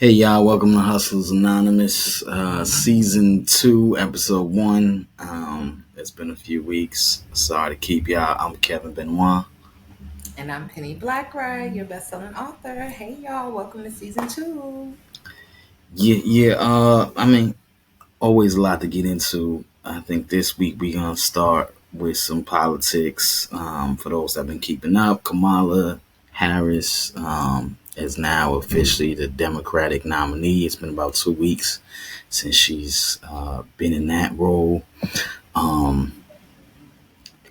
Hey y'all, welcome to Hustlers Anonymous, season 2, episode 1. It's been a few weeks. Sorry to keep y'all. I'm Kevin Benoit. And I'm Penny Blackwright, your best-selling author. Hey y'all, welcome to season 2. Yeah. Always a lot to get into. I think this week we're gonna start with some politics. For those that have been keeping up, Kamala Harris is now officially the Democratic nominee. It's been about 2 weeks since she's been in that role. Um,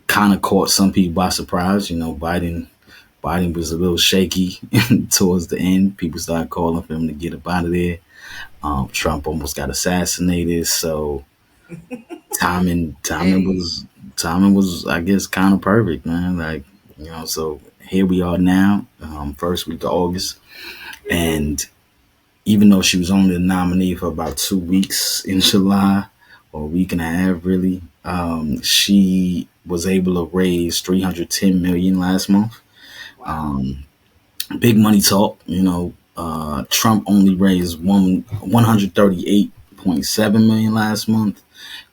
Kind of caught some people by surprise. Biden was a little shaky towards the end. People started calling for him to get up out of there. Trump almost got assassinated, so timing timing Hey, was timing was I guess kind of perfect, man. So here we are now, first week of August, and even though she was only the nominee for about 2 weeks in July, or a week and a half really, she was able to raise 310 million last month. wow. Um, Big money talk, Trump only raised 138.7 million last month.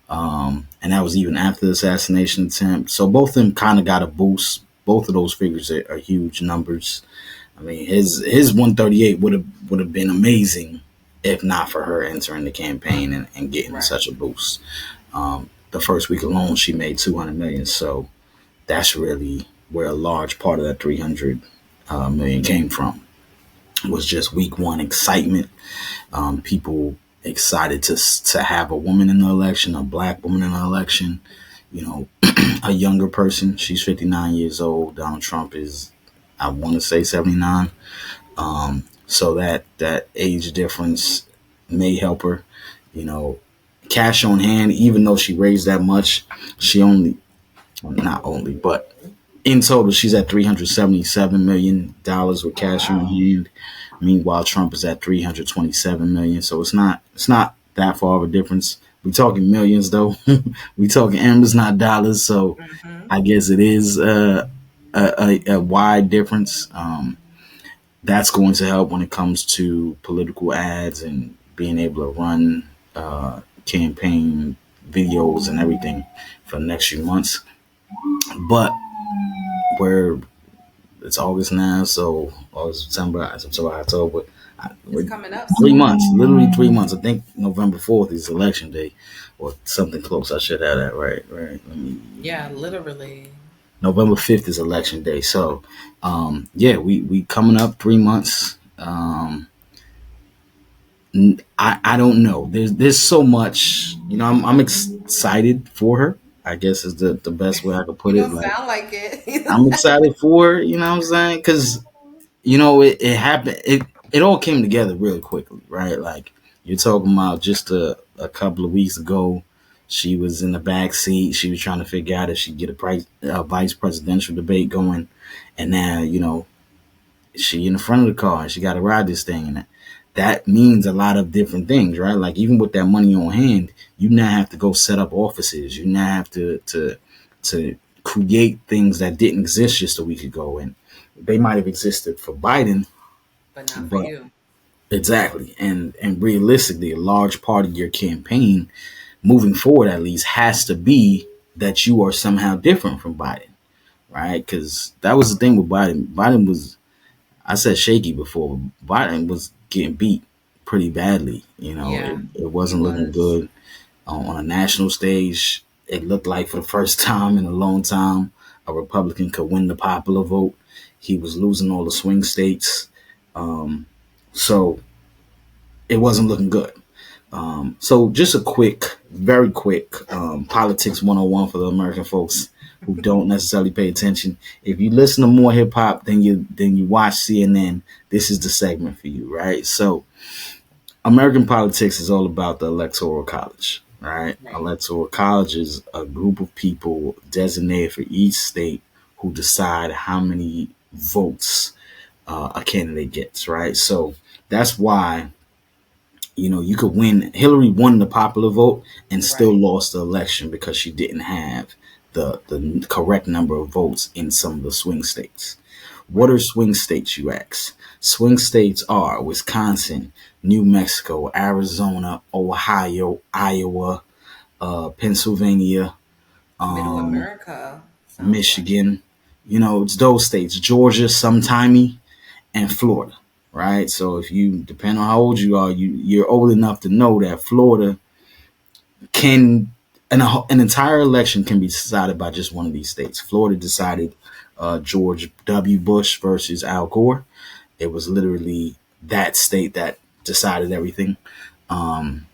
And that was even after the assassination attempt. So both of them kind of got a boost. Both of those figures are huge numbers. I mean, his 138 would have been amazing if not for her entering the campaign and getting Right. such a boost. The first week alone, she made 200 million. So that's really where a large part of that 300 million came from. Was just week one excitement. People excited to have a woman in the election, a black woman in the election. You know, a younger person. She's 59 years old. Donald Trump is, I want to say, 79. So that age difference may help her. You know, cash on hand. Even though she raised that much, she only, well, not only, but in total, she's at $377 million with Oh, cash on wow. hand. Meanwhile, Trump is at 327 million. So it's not that far of a difference. We talking millions though. We talking M's, not dollars. So Mm-hmm. I guess it is a wide difference. That's going to help when it comes to political ads and being able to run campaign videos and everything for the next few months. But we're it's August now, so August, September, October. It's With coming up 3 months, soon. literally 3 months. I think November 4th is election day, or something close. I should have that right. Right. Yeah, literally. November 5th is election day. So, yeah, we coming up 3 months. I don't know. There's so much. I'm excited for her. I guess is the best way I could You put it. don't Like sound like I'm it. excited for her. You know what I'm saying? Because it happened. It all came together really quickly, right? Like you're talking about just a couple of weeks ago, she was in the back seat. She was trying to figure out if she'd get a vice presidential debate going, and now she in the front of the car and she got to ride this thing, and that means a lot of different things, right? Like even with that money on hand, you now have to go set up offices. You now have to create things that didn't exist just a week ago, and they might have existed for Biden, But not for but you. exactly, and realistically, a large part of your campaign moving forward, at least, has to be that you are somehow different from Biden, right? Because that was the thing with Biden. Biden was, I said shaky before, but Biden was getting beat pretty badly. Yeah, It he wasn't looking was. good on a national stage. It looked like for the first time in a long time, a Republican could win the popular vote. He was losing all the swing states. Um, so it wasn't looking good. So just a quick, very quick politics 101 for the American folks who don't necessarily pay attention. If you listen to more hip hop than you watch CNN, this is the segment for you, right? So American politics is all about the electoral college, right? Right. Electoral college is a group of people designated for each state who decide how many votes a candidate gets, right? So that's why you could win. Hillary won the popular vote and still Right. lost the election because she didn't have the correct number of votes in some of the swing states. What Right. are swing states, you ask? Swing states are Wisconsin, New Mexico, Arizona, Ohio, Iowa, Pennsylvania, Middle um, America sounds like. Michigan. You know, it's those states. Georgia, sometimey, and Florida. Right. So if you depend on how old you are, you're old enough to know that Florida can an entire election can be decided by just one of these states. Florida decided George W. Bush versus Al Gore. It was literally that state that decided everything. Um,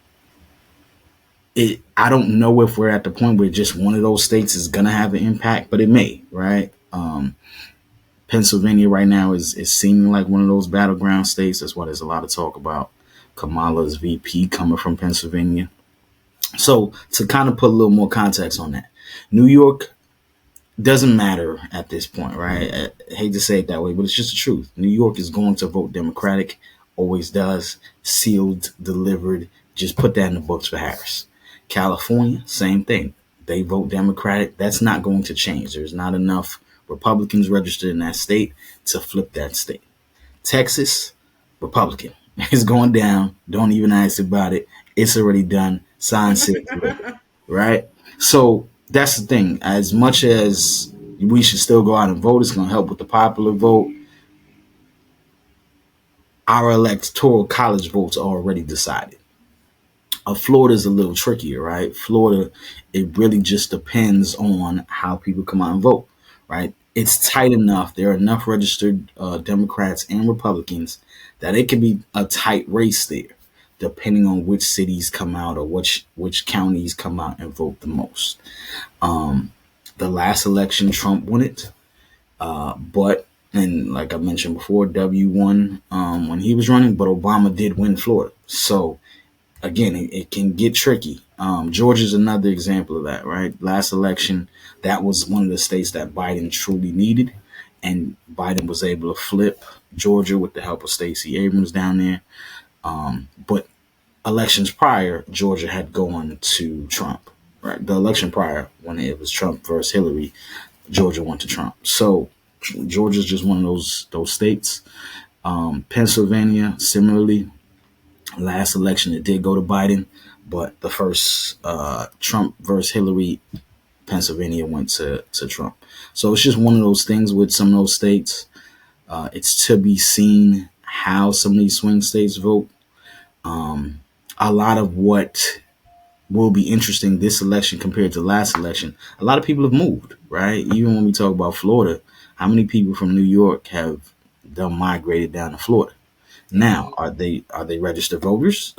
I don't know if we're at the point where just one of those states is gonna have an impact, but it may, right? Pennsylvania right now is seeming like one of those battleground states. That's why there's a lot of talk about Kamala's VP coming from Pennsylvania. So to kind of put a little more context on that, New York doesn't matter at this point, right? I hate to say it that way, but it's just the truth. New York is going to vote Democratic, always does, sealed, delivered. Just put that in the books for Harris. California, same thing. They vote Democratic. That's not going to change. There's not enough Republicans registered in that state to flip that state. Texas, Republican. It's going down. Don't even ask about it. It's already done. Signed, sealed, delivered. Right? So that's the thing. As much as we should still go out and vote, it's going to help with the popular vote. Our electoral college votes are already decided. Florida's a little trickier, right? Florida, it really just depends on how people come out and vote, right? It's Okay. tight enough. There are enough registered Democrats and Republicans that it could be a tight race there, depending on which cities come out or which counties come out and vote the most. Um, the last election, Trump won it, but and like I mentioned before, W won when he was running, but Obama did win Florida. So again, it can get tricky. Georgia's another example of that, right? Last election, that was one of the states that Biden truly needed, and Biden was able to flip Georgia with the help of Stacey Abrams down there. But elections prior, Georgia had gone to Trump, right? The election prior, when it was Trump versus Hillary, Georgia went to Trump. So Georgia's just one of those states. Pennsylvania, similarly, last election it did go to Biden, but the first Trump versus Hillary, Pennsylvania went to Trump. So it's just one of those things with some of those states. It's to be seen how some of these swing states vote. A lot of what will be interesting this election compared to last election, a lot of people have moved, right? Even when we talk about Florida, how many people from New York have done migrated down to Florida? Now, Indeed. are they registered voters?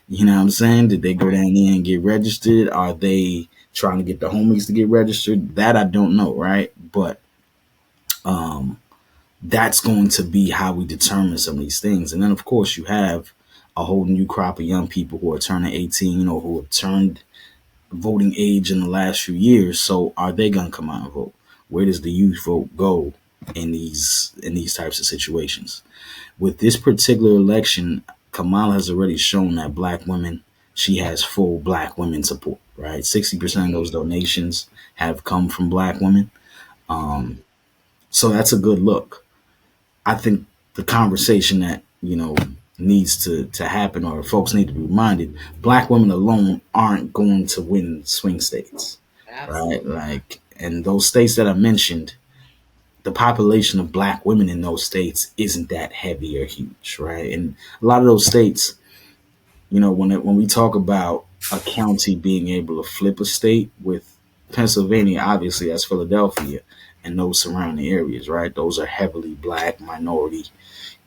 You know what I'm saying? Did they go Right. down there and get registered? Are they trying to get the homies to get registered? That I don't know, right? But that's going to be how we determine some of these things. And then of course you have a whole new crop of young people who are turning 18, who have turned voting age in the last few years. So are they gonna come out and vote? Where does the youth vote go in these types of situations? With this particular election, Kamala has already shown that black women, she has full black women support, right? 60% of those Indeed. donations have come from black women. Indeed. So that's a good look. I think the conversation that, needs to happen or folks need to be reminded, black women alone aren't going to win swing states, right? Absolutely not. Like, and those states that I mentioned, the population of black women in those states isn't that heavy or huge, right? And a lot of those states, when we talk about a county being able to flip a state with Pennsylvania, obviously that's Philadelphia and those surrounding areas, right? Those are heavily black minority. You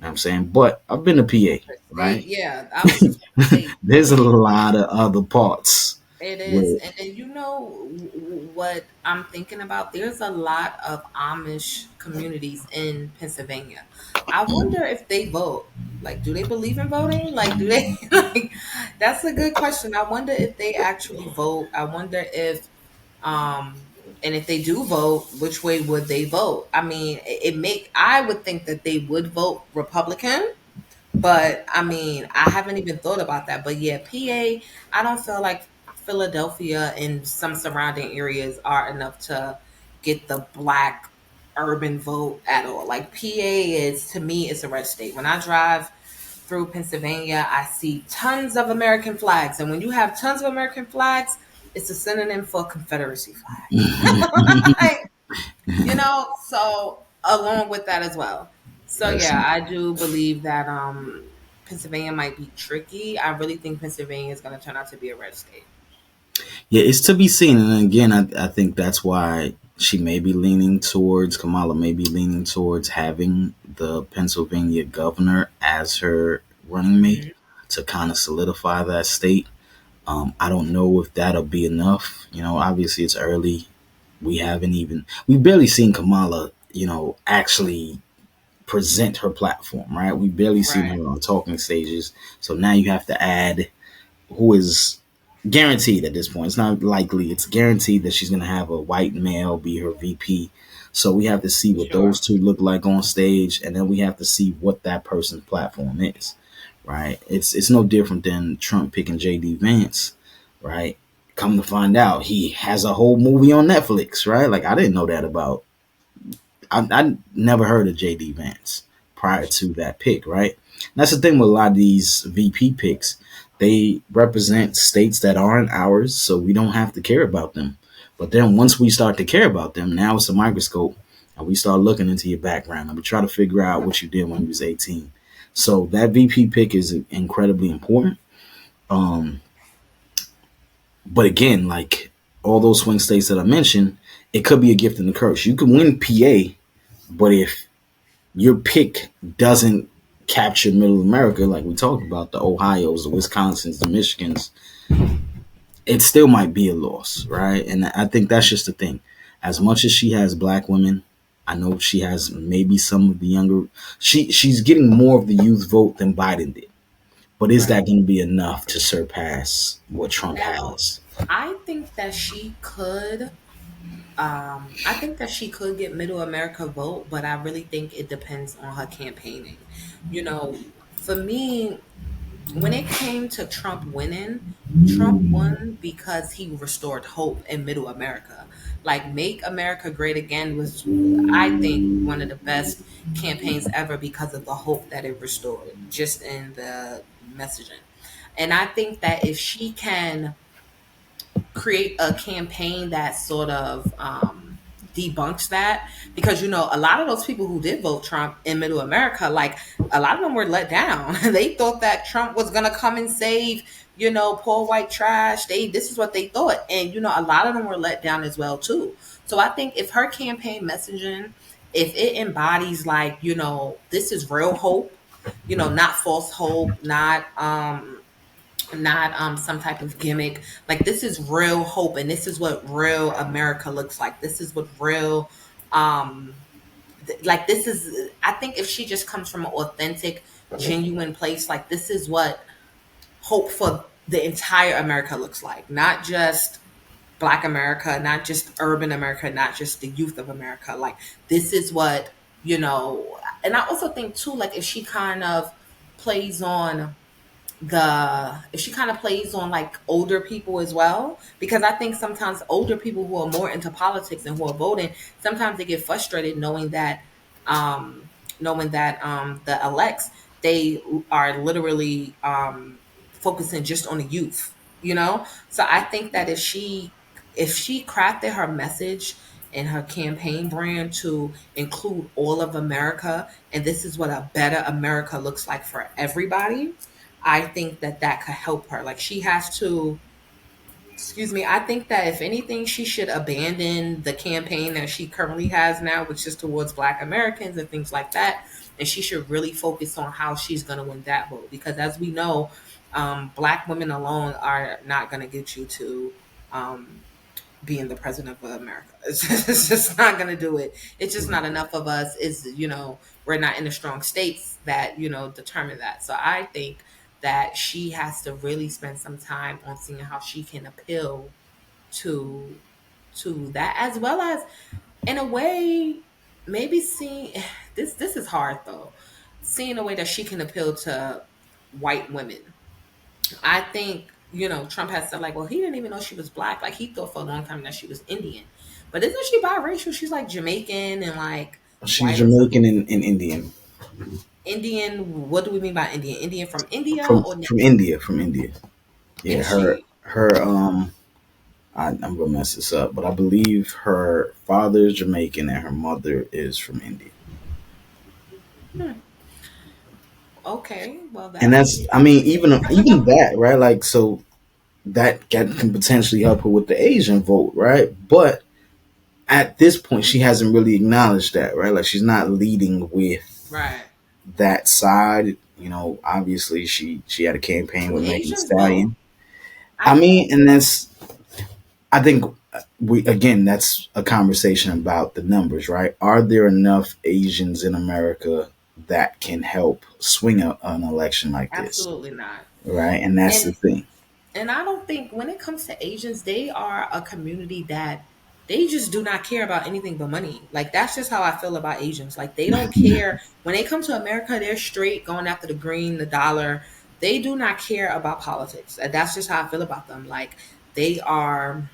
know what I'm saying? But I've been to PA, For state, right? yeah. I was just gonna say There's a PA. lot of other parts It is. where And then what I'm thinking about? There's a lot of Amish communities in Pennsylvania. I wonder if they vote. Like, do they believe in voting? Like, do they like that's a good question. I wonder if they actually vote. I wonder if and if they do vote, which way would they vote? I mean, I would think that they would vote Republican, but I mean, I haven't even thought about that. But yeah, PA, I don't feel like Philadelphia and some surrounding areas are enough to get the black urban vote at all. Like PA is, to me, it's a red state. When I drive through Pennsylvania, I see tons of American flags, and when you have tons of American flags, it's a synonym for Confederacy flag. Like, so along with that as well. So yeah, Listen, I do believe that Pennsylvania might be tricky. I really think Pennsylvania is going to turn out to be a red state. yeah, it's to be seen. And again, I think that's why she may be leaning towards Kamala, may be leaning towards having the Pennsylvania governor as her running mate Hmm. to kind of solidify that state. I don't know if that'll be enough. Obviously it's early. We've barely seen Kamala, actually present her platform, right? We've barely seen Right. her on talking stages. So now you have to add who is guaranteed at this point. It's not likely. It's guaranteed that she's going to have a white male be her VP. So we have to see what those Sure. two look like on stage, and then we have to see what that person's platform is, right? It's no different than Trump picking JD Vance, right? Come to find out, he has a whole movie on Netflix, right? Like I didn't know that about. I never heard of JD Vance prior to that pick, right? And that's the thing with a lot of these VP picks. They represent states that aren't ours, so we don't have to care about them. But then once we start to care about them, now it's a microscope, and we start looking into your background and we try to figure out what you did when you was 18. So that VP pick is incredibly important. Um, but again, like all those swing states that I mentioned, it could be a gift and a curse. You can win PA, but if your pick doesn't capture middle America, like we talked about, the Ohio's, the Wisconsins, the Michigans, it still might be a loss, right? And I think that's just the thing. As much as she has black women, I know she has maybe some of the younger. She's getting more of the youth vote than Biden did. But is Right. that going to be enough to surpass what Trump Now, has? I think that she could. I think that she could get Middle America vote, but I really think it depends on her campaigning. You know, for me, when it came to Trump winning, Trump won because he restored hope in Middle America. Like Make America Great Again was, I think, one of the best campaigns ever because of the hope that it restored, just in the messaging. And I think that if she can create a campaign that sort of debunks that, because a lot of those people who did vote Trump in Middle America, like a lot of them were let down. They thought that Trump was gonna come and save poor white trash. This is what they thought, and a lot of them were let down as well too. So I think if her campaign messaging, if it embodies like this is real hope, not false hope, not some type of gimmick. Like this is real hope, and this is what real America looks like. This is what real like this is. I think if she just comes from an authentic, genuine place, like this is what hope for the entire America looks like, not just Black America, not just urban America, not just the youth of America. Like this is what and I also think too, like if she kind of plays on if she kind of plays on like older people as well, because I think sometimes older people who are more into politics and who are voting, sometimes they get frustrated um knowing that the elects, they are literally focusing just on the youth, so I think that if she crafted her message and her campaign brand to include all of America, and this is what a better America looks like for everybody, I think that that could help her. Like she has to, excuse me, I think that if anything, she should abandon the campaign that she currently has now, which is towards Black Americans and things like that. And she should really focus on how she's going to win that vote. Because as we know, Black women alone are not going to get you to um, being the president of America. It's just not going to do it. It's just not enough of us. We're not in the strong states that, determine that. So I think that she has to really spend some time on seeing how she can appeal to that, as well as in a way maybe seeing this is hard though, seeing a way that she can appeal to white women. I think, Trump has said like, well, he didn't even know she was Black. Like he thought for a long time that she was Indian. But isn't she biracial? She's like Jamaican and like She's white or something. Jamaican and Indian. Indian. What do we mean by Indian? Indian from India from or from native? India, from India. Yeah, Is she? I'm gonna mess this up, but I believe her father is Jamaican and her mother is from India. Hmm. Okay. Well, And that's that's, I mean, even that, right? Like, so that can potentially help her with the Asian vote, right? But at this point, she hasn't really acknowledged that, right? Like, she's not leading with right. that side. Obviously, she had a campaign Do with Megan Thee Asians vote? Stallion. I I know. mean, and I think we again that's a conversation about the numbers, right? Are there enough Asians in America that can help swing an election like this, Absolutely not. right? And that's the And thing. and I don't think when it comes to Asians, they are a community that they just do not care about anything but money. Like that's just how I feel about Asians. Like they don't care when they come to America, they're straight going after the green, the dollar. They do not care about politics. And that's just how I feel about them. Like they are,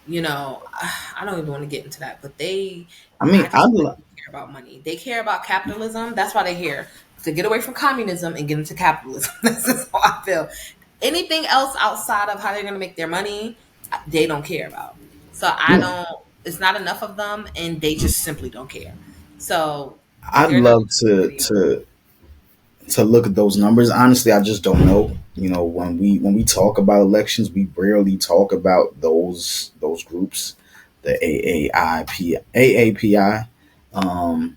I don't even want to get into that, but I mean, I just feel like they care about money. They care about capitalism. That's why they're here to get away from communism and get into capitalism. This is how I feel. Anything else outside of how they're going to make their money, they don't care about. So I yeah, don't. It's not enough of them, and they just simply don't care. So I'd they're not love a community. to look at those numbers. Honestly, I just don't know. When we talk about elections, we rarely talk about those groups, the AAPI. Um,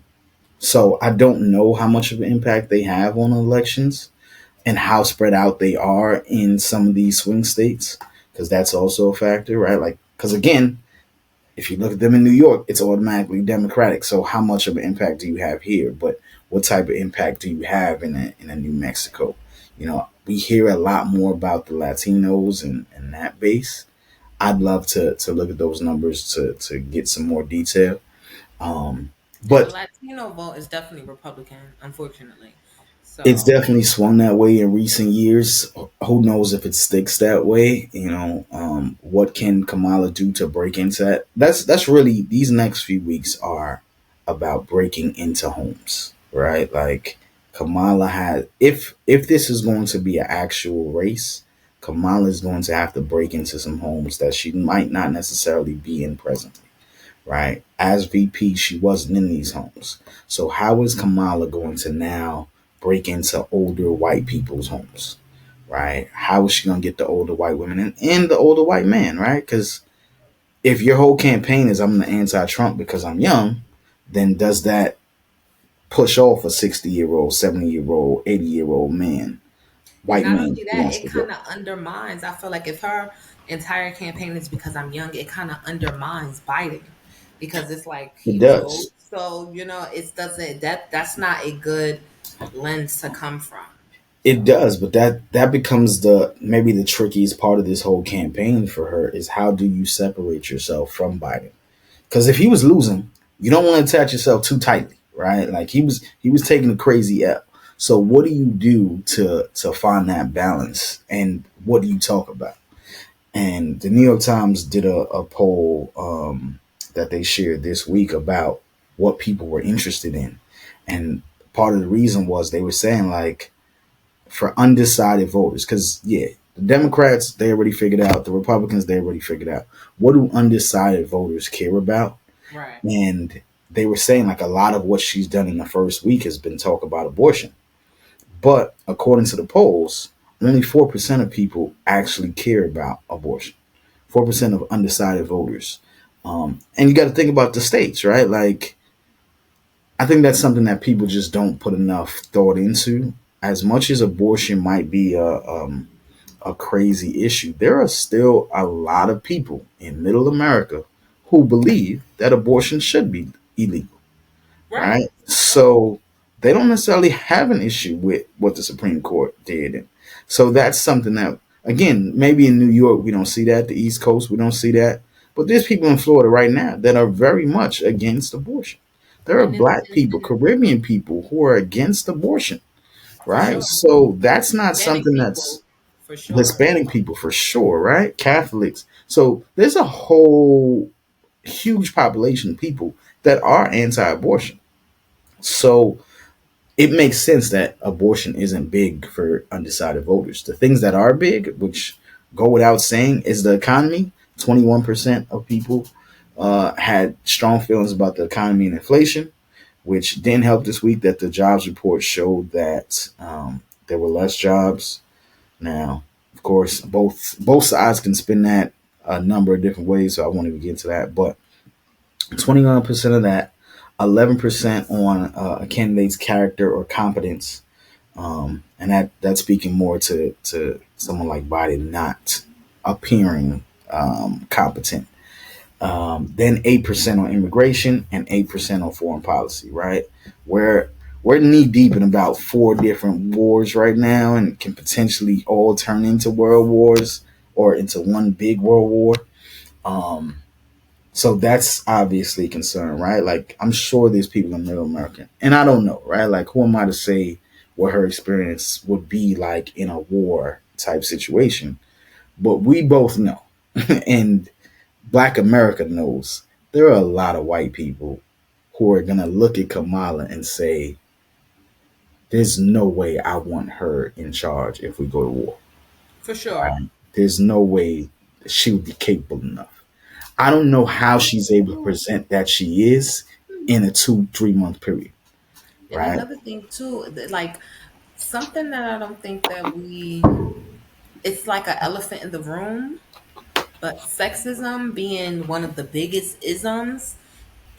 so I don't know how much of an impact they have on elections and how spread out they are in some of these swing states, because that's also a factor, right? Like, because again, if you look at them in New York, it's automatically Democratic. So how much of an impact do you have here? But what type of impact do you have in a New Mexico? We hear a lot more about the Latinos and that base. I'd love to look at those numbers to get some more detail. Um, And the but Latino vote is definitely Republican, unfortunately. it's So definitely swung that way in recent years. Who knows if it sticks that way? What can Kamala do to break into that? That's really, these next few weeks are about breaking into homes, right? Like, Kamala had, if this is going to be an actual race, Kamala is going to have to break into some homes that she might not necessarily be in presently, right? As VP, she wasn't in these homes. So how is Kamala going to now break into older white people's homes, right? How is she going to get the older white women and the older white men, right? Because if your whole campaign is I'm the anti-Trump because I'm young, then does that push off a 60-year-old, 70-year-old, 80-year-old man, and white not man only who that, wants it to kind vote? of undermines. I feel like if her entire campaign is because I'm young, it kind of undermines Biden because it's like It he was old. does. So it doesn't that's not a good lens to come from. It So does, but that becomes the maybe the trickiest part of this whole campaign for her is how do you separate yourself from Biden? Because if he was losing, you don't want to attach yourself too tightly, right? Like he was taking a crazy L. So what do you do to find that balance, and what do you talk about? And the New York Times did a poll that they shared this week about what people were interested in, and part of the reason was they were saying, like, for undecided voters, because yeah, the Democrats, they already figured out, the Republicans, they already figured out, what do undecided voters care about? right. And they were saying, like, a lot of what she's done in the first week has been talk about abortion, but according to the polls, only 4% of people actually care about abortion. 4% of undecided voters. And you got to think about the states, right? Like, I think that's something that people just don't put enough thought into. As much as abortion might be a crazy issue, there are still a lot of people in middle America who believe that abortion should be illegal, Right. right? So they don't necessarily have an issue with what the Supreme Court did. And so that's something that, again, maybe in New York we don't see that, the East Coast we don't see that, but there's people in Florida right now that are very much against abortion. There are And it's black people, Caribbean people who are against abortion, for right? sure. So that's not Hispanic something that's people. For sure. Hispanic people for sure, right? Catholics. So there's a whole huge population of people that are anti-abortion. So it makes sense that abortion isn't big for undecided voters. The things that are big, which go without saying, is the economy. 21% of people had strong feelings about the economy and inflation, which didn't help this week that the jobs report showed that there were less jobs. Now, of course, both sides can spin that a number of different ways, so I won't even get into that. But 21% of that, 11% on a candidate's character or competence, and that's speaking more to someone like Biden not appearing competent. Then 8% on immigration and 8% on foreign policy. Right, where we're knee deep in about four different wars right now, and can potentially all turn into world wars or into one big world war. Um, so that's obviously a concern, right? Like, I'm sure there's people in middle America, and I don't know, right? Like, who am I to say what her experience would be like in a war type situation? But we both know, and Black America knows, there are a lot of white people who are gonna look at Kamala and say, "There's no way I want her in charge if we go to war. For sure. There's no way she would be capable enough." I don't know how And she's able to present that she is in a 2 3 month period, right? another thing too, like something that I don't think that we, it's like an elephant in the room, but sexism being one of the biggest isms,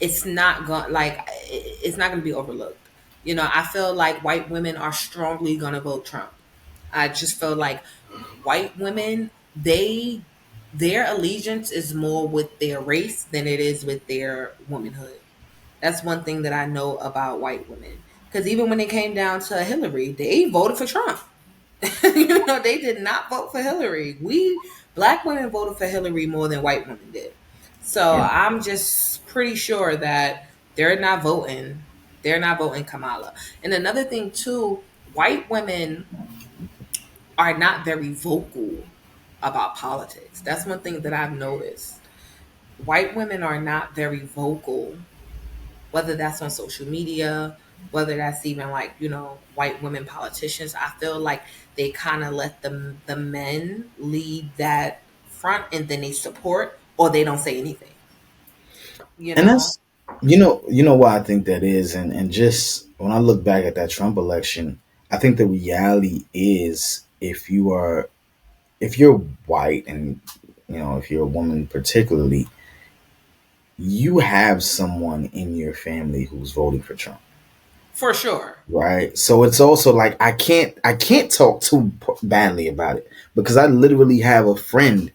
it's not going like it's not going to be overlooked. You know, I feel like white women are strongly going to vote Trump. I just feel like white women, their allegiance is more with their race than it is with their womanhood. That's one thing that I know about white women. Because even when it came down to Hillary, they voted for Trump. You know, they did not vote for Hillary. We black women voted for Hillary more than white women did. So Yeah. I'm just pretty sure that they're not voting. They're not voting Kamala. And another thing too, white women are not very vocal about politics. That's one thing that I've noticed. White women are not very vocal, whether that's on social media, whether that's even like, you know, white women politicians. I feel like they kind of let the men lead that front and then they support or they don't say anything, you And know? that's, why I think that is, and just when I look back at that Trump election, I think the reality is, if you're white, and if you're a woman particularly, you have someone in your family who's voting for Trump, For sure. right? So it's also like I can't talk too badly about it, because I literally have a friend,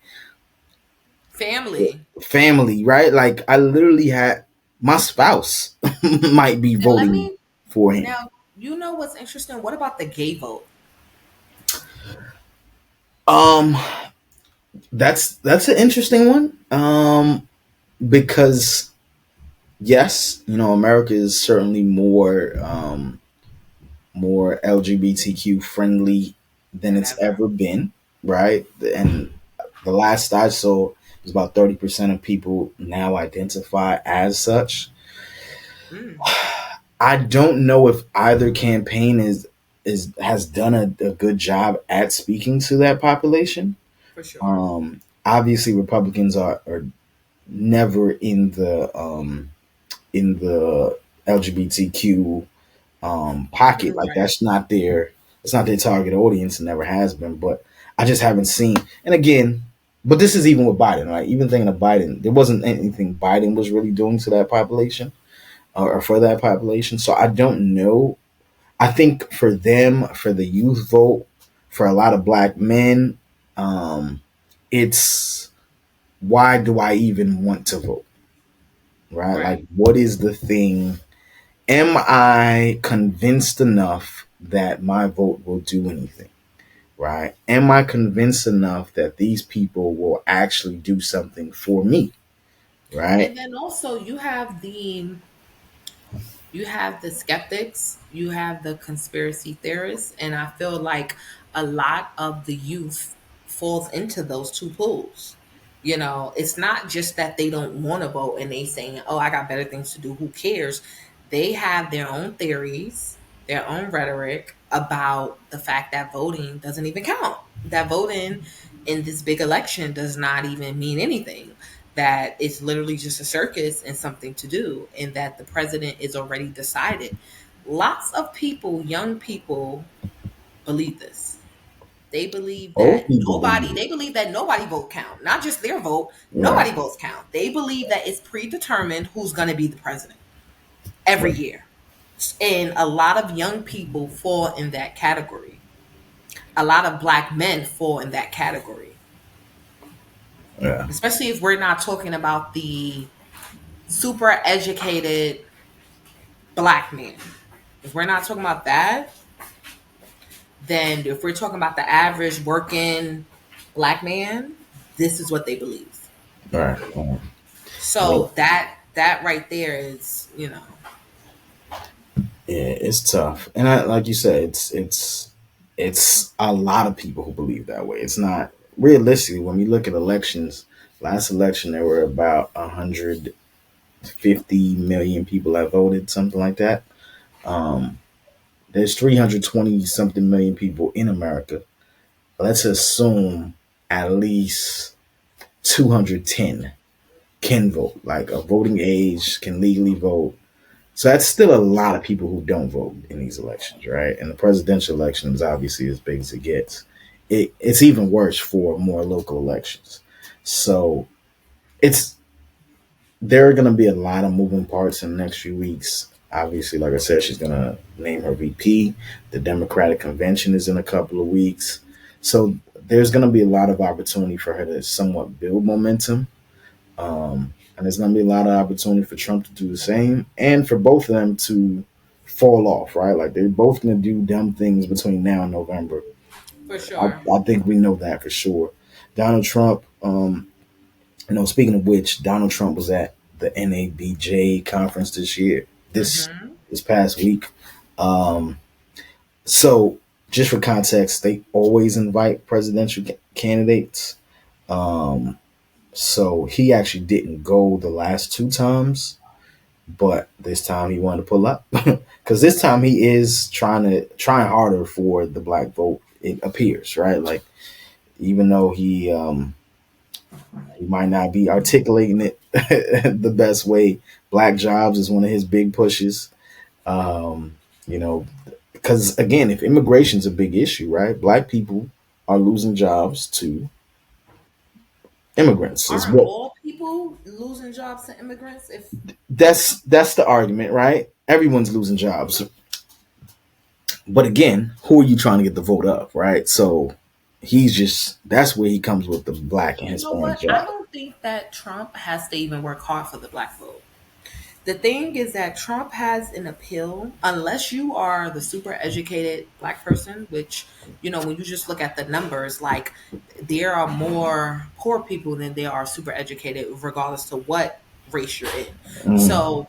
Family. family, right? Like, I literally had my spouse might be And let voting me for him. now, you know what's interesting? What about the gay vote? Um, that's an interesting one. Because yes, America is certainly more LGBTQ friendly than Than it's ever. ever been, right? And the last I saw was about 30% of people now identify as such. Mm, I don't know if either campaign is has done a good job at speaking to that population. for sure. Obviously, Republicans are never in the LGBTQ pocket. Like, Right. it's not their target audience, and never has been. But I just haven't seen. And again, but this is even with Biden, right? Even thinking of Biden, there wasn't anything Biden was really doing to that population, or for that population. So I don't know. I think for them, for the youth vote, for a lot of black men, um, it's, why do I even want to vote? Right? Like, Right. what is the thing? Am I convinced enough that my vote will do anything? Right? Am I convinced enough that these people will actually do something for me? Right? And then also you have the You have the skeptics, you have the conspiracy theorists, and I feel like a lot of the youth falls into those two pools. You know, it's not just that they don't want to vote and they saying, "Oh, I got better things to do. Who cares?" They have their own theories, their own rhetoric about the fact that voting doesn't even count. That voting in this big election does not even mean anything, that it's literally just a circus and something to do, and that the president is already decided. Lots of people, young people, believe this. They believe Old that people believe they it. believe that nobody vote count, not just their vote, Right. nobody votes count. They believe that it's predetermined who's going to be the president every Right. year. And a lot of young people fall in that category. A lot of black men fall in that category, Yeah. especially if we're not talking about the super educated black man. If we're not talking about that, then if we're talking about the average working black man, this is what they believe. Right. Right. Well, So that right there is, yeah, it's tough, and like you said, it's a lot of people who believe that way. It's not realistically when we look at elections. Last election, there were about 150 million people that voted, something like that. Um, there's 320 something million people in America. Let's assume at least 210 can vote, like a voting age, can legally vote. So that's still a lot of people who don't vote in these elections, right? And the presidential election is obviously as big as it gets. It's even worse for more local elections. So it's there are going to be a lot of moving parts in the next few weeks. Obviously, like I said, she's going to name her VP. The Democratic convention is in a couple of weeks. So there's going to be a lot of opportunity for her to somewhat build momentum. And there's going to be a lot of opportunity for Trump to do the same and for both of them to fall off, right? Like they're both going to do dumb things between now and November. for sure. I think we know that for sure. Donald Trump, speaking of which, Donald Trump was at the NABJ conference this year, this Hmm. this past week. Um, so, just for context, they always invite presidential candidates. Um, so he actually didn't go the last two times, but this time he wanted to pull up because this time he is trying harder for the black vote. It appears right, like even though he might not be articulating it the best way. Black jobs is one of his big pushes. Um, you know, because again, if immigration's a big issue, right? Black people are losing jobs to immigrants. Is Aren't what all people losing jobs to immigrants? If that's the argument, right? Everyone's losing jobs, but again, who are you trying to get the vote of, right? So he's just that's where he comes with the black and you know Hispanic what, I job. don't think that Trump has to even work hard for the black vote. The thing is that Trump has an appeal, unless you are the super educated black person, which, when you just look at the numbers, like there are more poor people than there are super educated, regardless to what race you're in. Mm, So,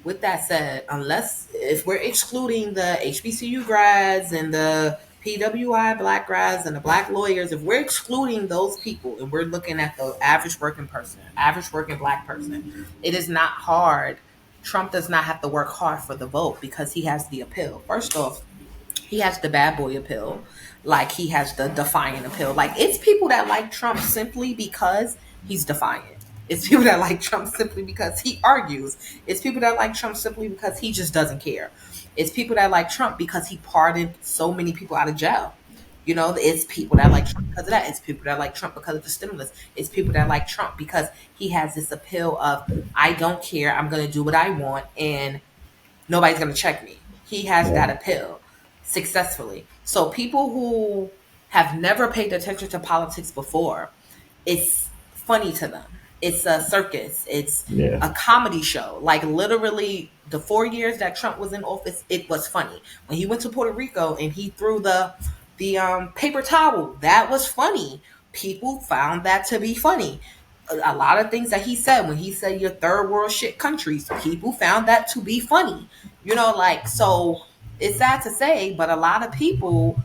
with that said, unless if we're excluding the HBCU grads and the PWI black grads and the black lawyers, if we're excluding those people and we're looking at the average working person, average working black person, it is not hard. Trump does not have to work hard for the vote because he has the appeal. First off, he has the bad boy appeal, like he has the defiant appeal. Like it's people that like Trump simply because he's defiant. It's people that like Trump simply because he argues. It's people that like Trump simply because he just doesn't care. It's people that like Trump because he pardoned so many people out of jail. It's people that like Trump because of that. It's people that like Trump because of the stimulus. It's people that like Trump because he has this appeal of I don't care. I'm going to do what I want, and nobody's going to check me. He has yeah, that appeal successfully. So people who have never paid attention to politics before, it's funny to them. It's a circus. It's yeah, a comedy show. Like literally the 4 years that Trump was in office, it was funny. When he went to Puerto Rico and he threw the paper towel, that was funny. People found that to be funny. A lot of things that he said when he said your third world shit countries, people found that to be funny. Like, so it's sad to say, but a lot of people,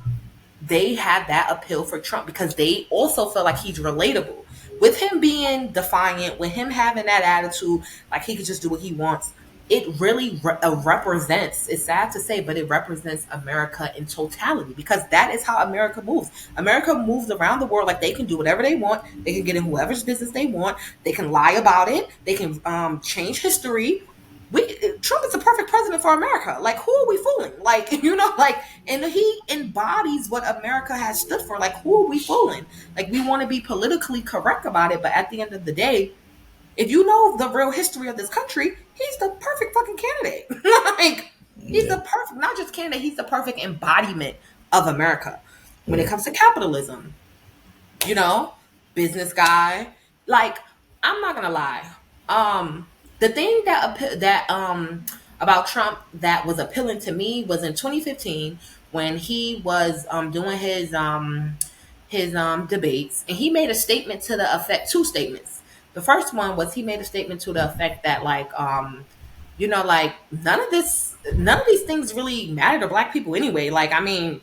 they had that appeal for Trump because they also feel like he's relatable. With him being defiant, with him having that attitude, like he could just do what he wants, it really represents, it's sad to say, but it represents America in totality because that is how America moves. America moves around the world like they can do whatever they want. They can get in whoever's business they want. They can lie about it. They can change history. Trump is the perfect president for America. Like, who are we fooling? Like, like, and he embodies what America has stood for. Like, who are we fooling? Like, we want to be politically correct about it, but at the end of the day, if you know the real history of this country, he's the perfect fucking candidate. Like, he's Yeah. the perfect, not just candidate, he's the perfect embodiment of America when it Yeah. comes to capitalism, you know, business guy. Like, I'm not gonna lie. The thing about Trump that was appealing to me was in 2015 when he was doing his debates, and he made a statement to the effect, two statements. The first one was he made a statement to the effect that, like, like, none of these things really matter to black people anyway. Like, I mean,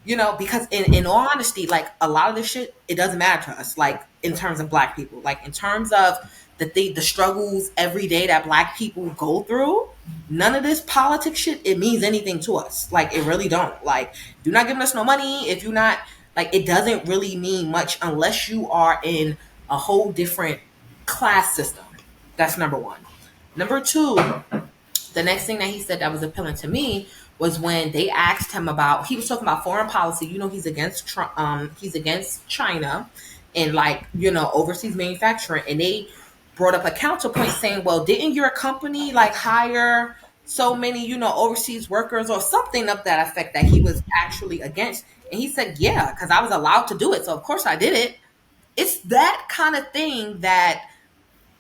because in all honesty, like, a lot of this shit, it doesn't matter to us, like, in terms of black people, like, in terms of the struggles every day that black people go through. None of this politics shit, it means anything to us. Like, it really don't. Like, if you're not giving us no money, if you're not, like, it doesn't really mean much unless you are in a whole different class system. That's number one. Number two, the next thing that he said that was appealing to me was when they asked him about, he was talking about foreign policy. He's against Trump, he's against China and, like, overseas manufacturing, and they brought up a counterpoint saying, well, didn't your company, like, hire so many, overseas workers or something of that effect, that he was actually against? And he said, yeah, because I was allowed to do it, so of course I did it. It's that kind of thing that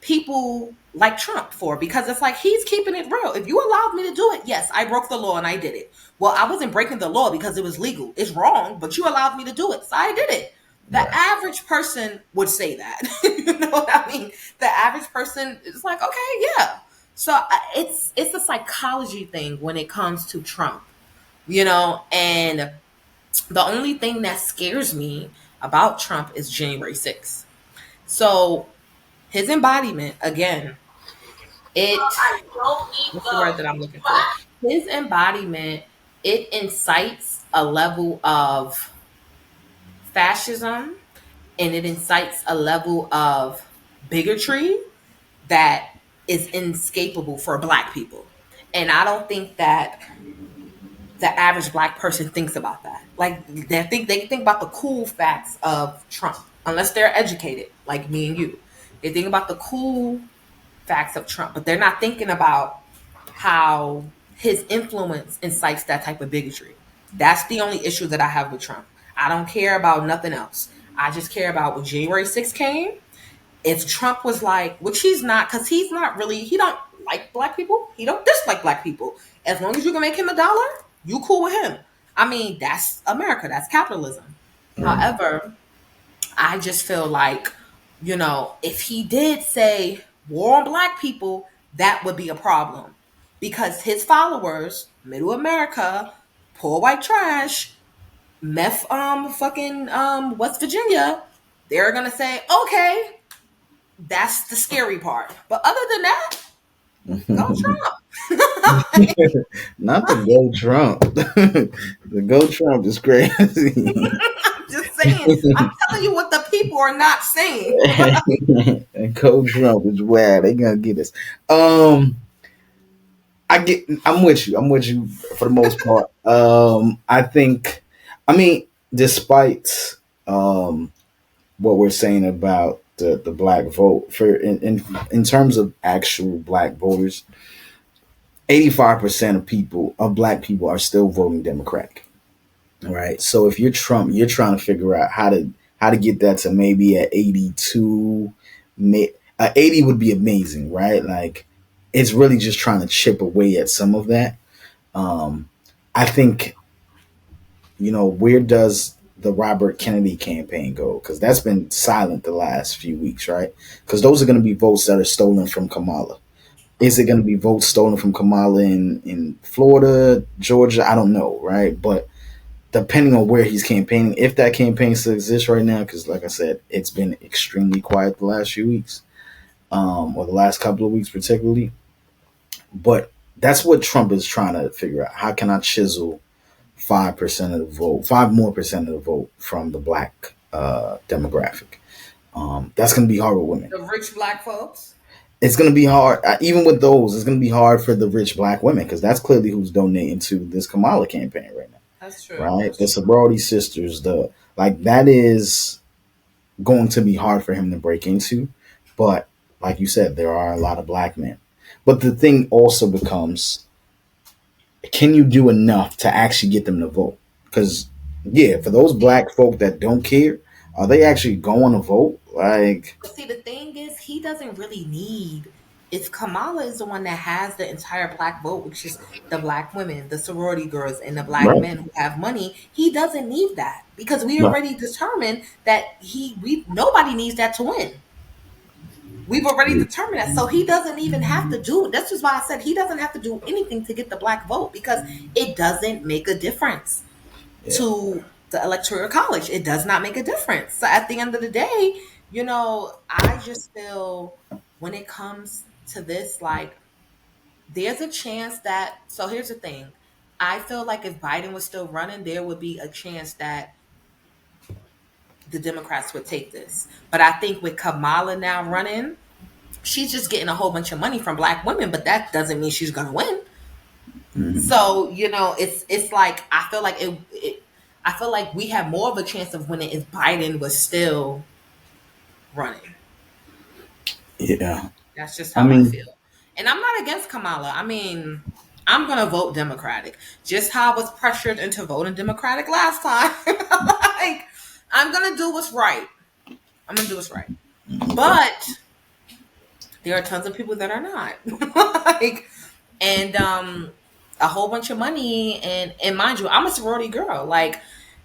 people like Trump for, because it's like he's keeping it real. If you allowed me to do it, yes, I broke the law and I did it. Well, I wasn't breaking the law because it was legal. It's wrong, but you allowed me to do it, so I did it. The Right. average person would say that. You know what I mean? The average person is like, okay, yeah. So it's a psychology thing when it comes to Trump, and the only thing that scares me about Trump is January 6th. So his embodiment, again, it I don't eat what's the word the that I'm looking for? His embodiment, it incites a level of fascism, and it incites a level of bigotry that is inescapable for black people. And I don't think that the average black person thinks about that. Like, they think about the cool facts of Trump, unless they're educated like me and you. They think about the cool facts of Trump, but they're not thinking about how his influence incites that type of bigotry. That's the only issue that I have with Trump. I don't care about nothing else. I just care about when January 6th came. If Trump was like, which he's not, because he's not really, he don't like black people. He don't dislike black people. As long as you can make him a dollar, you cool with him. I mean, that's America. That's capitalism. Right. However, I just feel like, if he did say war on black people, that would be a problem. Because his followers, middle America, poor white trash, meth fucking West Virginia, they're gonna say, okay, that's the scary part. But other than that, go Trump. Not the go Trump. The go Trump is crazy. I'm just saying. I'm telling you what the people are not saying. And go Trump is wild. They gonna get us. I'm with you. I'm with you for the most part. I think, I mean, despite what we're saying about the black vote, for in terms of actual black voters, 85% of black people are still voting Democratic. Right. So if you're Trump, you're trying to figure out how to get that to maybe at 82. 80 would be amazing, right? Like, it's really just trying to chip away at some of that. Um, I think, where does the Robert Kennedy campaign go? Because that's been silent the last few weeks, right? Because those are going to be votes that are stolen from Kamala. Is it going to be votes stolen from Kamala in Florida, Georgia? I don't know, right? But depending on where he's campaigning, if that campaign still exists right now, because like I said, it's been extremely quiet the last few weeks, or the last couple of weeks particularly. But that's what Trump is trying to figure out. How can I chisel 5% of the vote, 5% more of the vote from the black demographic? That's going to be hard with women. The rich black folks. It's going to be hard, even with those. It's going to be hard for the rich black women because that's clearly who's donating to this Kamala campaign right now, That's true. right? That's The true. sorority sisters, the like that is going to be hard for him to break into. But like you said, there are a lot of black men. But the thing also becomes, can you do enough to actually get them to vote? Because yeah, for those black folk that don't care, are they actually going to vote? Like, But see, the thing is, he doesn't really need. If Kamala is the one that has the entire black vote, which is the black women, the sorority girls, and the black right, men who have money, he doesn't need that because we right, already determined that we nobody needs that to win. We've already yeah, determined that, so he doesn't even have to do. That's just why I said he doesn't have to do anything to get the black vote because it doesn't make a difference yeah. to the electoral college. It does not make a difference. So at the end of the day, I just feel when it comes to this, like there's a chance that so here's the thing. I feel like if Biden was still running, there would be a chance that the Democrats would take this. But I think with Kamala now running, she's just getting a whole bunch of money from black women, but that doesn't mean she's gonna win. Mhm. So it's like I feel like we have more of a chance of winning if Biden was still running. Yeah. That's just I how I mean, feel. And I'm not against Kamala. I mean, I'm gonna vote Democratic. Just how I was pressured into voting Democratic last time. Like, I'm gonna do what's right. I'm gonna do what's right. okay. But there are tons of people that are not. Like, and a whole bunch of money, and mind you, I'm a sorority girl. Like,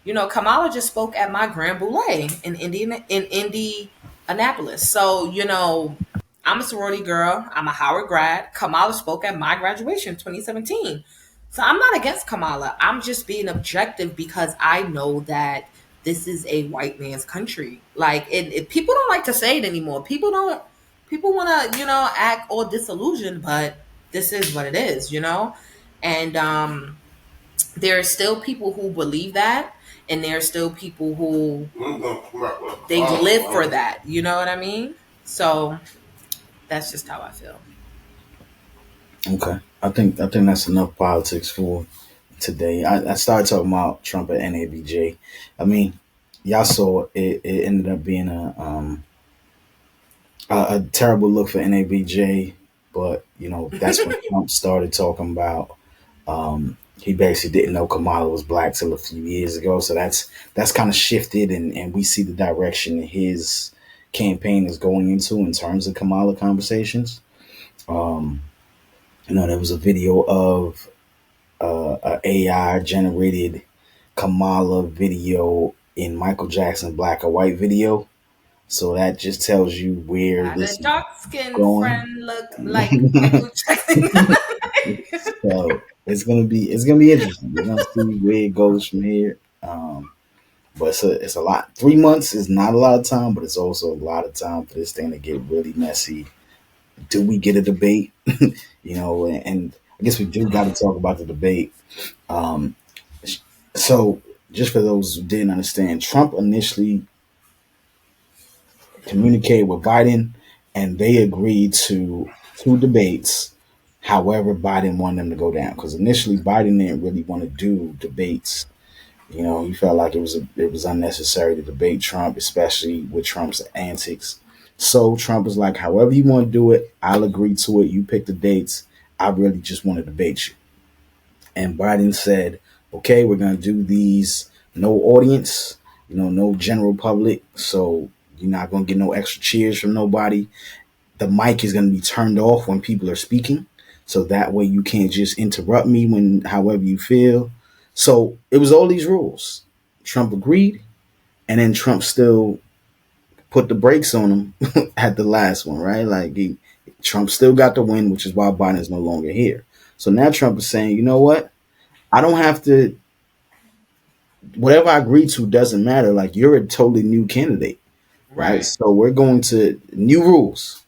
Kamala just spoke at my Grand Boulay in Indianapolis. So, I'm a sorority girl. I'm a Howard grad. Kamala spoke at my graduation in 2017. So I'm not against Kamala. I'm just being objective because I know that this is a white man's country. Like, people don't like to say it anymore. People want to, act all disillusioned, but this is what it is. And there are still people who believe that, and there are still people who they live for that. You know what I mean? So that's just how I feel. Okay. I think that's enough politics for today. I started talking about Trump at NABJ. I mean, y'all saw it. It ended up being a terrible look for NABJ, but that's when Trump started talking about. He basically didn't know Kamala was black till a few years ago, so that's kind of shifted, and we see the direction his campaign is going into in terms of Kamala conversations. Um, there was a video of a AI generated Kamala video in Michael Jackson black or white video. So that just tells you where Got a this is dark skinned going. friend look like Michael Jackson. So it's gonna be interesting. We're gonna see where it goes from here. But it's a lot. 3 months is not a lot of time, but it's also a lot of time for this thing to get really messy. Do we get a debate? And I guess we do got to talk about the debate. Um, so just for those who didn't understand, Trump initially communicated with Biden, and they agreed to two debates. However, Biden wanted them to go down because initially Biden didn't really want to do debates. He felt like it was unnecessary to debate Trump, especially with Trump's antics. So Trump was like, "However you want to do it, I'll agree to it. You pick the dates. I really just want to debate you." And Biden said, "Okay, we're gonna do these. No audience. No general public. So you're not gonna get no extra cheers from nobody. The mic is gonna be turned off when people are speaking, so that way you can't just interrupt me when however you feel." So it was all these rules. Trump agreed, and then Trump still put the brakes on him at the last one, right? Like he Trump still got the win, which is why Biden is no longer here. So now Trump is saying, you know what? I don't have to. Whatever I agree to doesn't matter. Like you're a totally new candidate, right? Right. So we're going to new rules,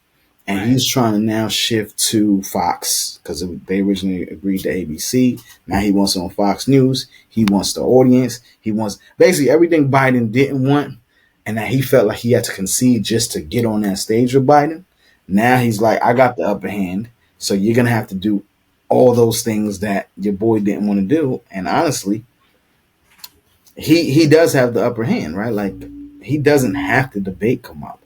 and Right. he's trying to now shift to Fox because they originally agreed to ABC. Now he wants it on Fox News. He wants the audience. He wants basically everything Biden didn't want, and that he felt like he had to concede just to get on that stage with Biden. Now he's like, I got the upper hand, so you're gonna have to do all those things that your boy didn't want to do. And honestly, he does have the upper hand, right? Like he doesn't have to debate Kamala,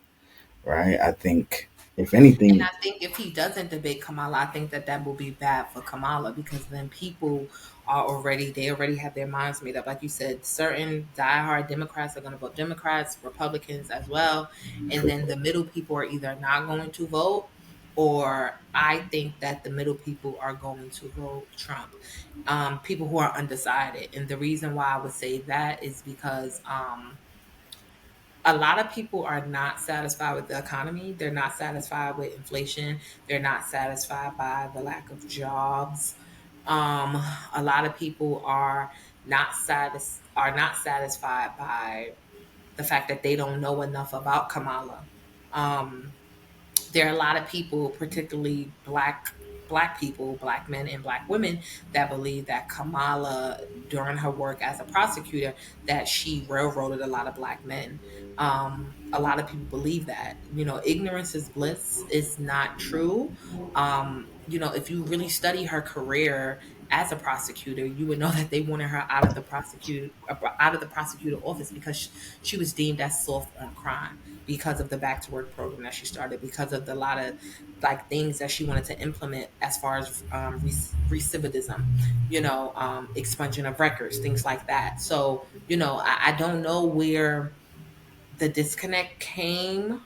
right? I think if And anything, I think if he doesn't debate Kamala, I think that that will be bad for Kamala because then people are already they already have their minds made up. Like you said, certain diehard Democrats are going to vote Democrats, Republicans as well, and for then the middle people are either not going to vote, or I think that the middle people are going to vote Trump. People who are undecided, and the reason why I would say that is because a lot of people are not satisfied with the economy. They're not satisfied with inflation. They're not satisfied by the lack of jobs. A lot of people are not satisfied by the fact that they don't know enough about Kamala. Um, there are a lot of people, particularly black people, black men and black women, that believe that Kamala, during her work as a prosecutor, that she railroaded a lot of black men. A lot of people believe that. You know, ignorance is bliss is not true. You know, if you really study her career as a prosecutor, you would know that they wanted her out of the prosecutor office because she was deemed as soft on crime because of the back to work program that she started, because of the lot of like things that she wanted to implement as far as recidivism, you know, expunging of records, things like that. So, you know, I don't know where the disconnect came,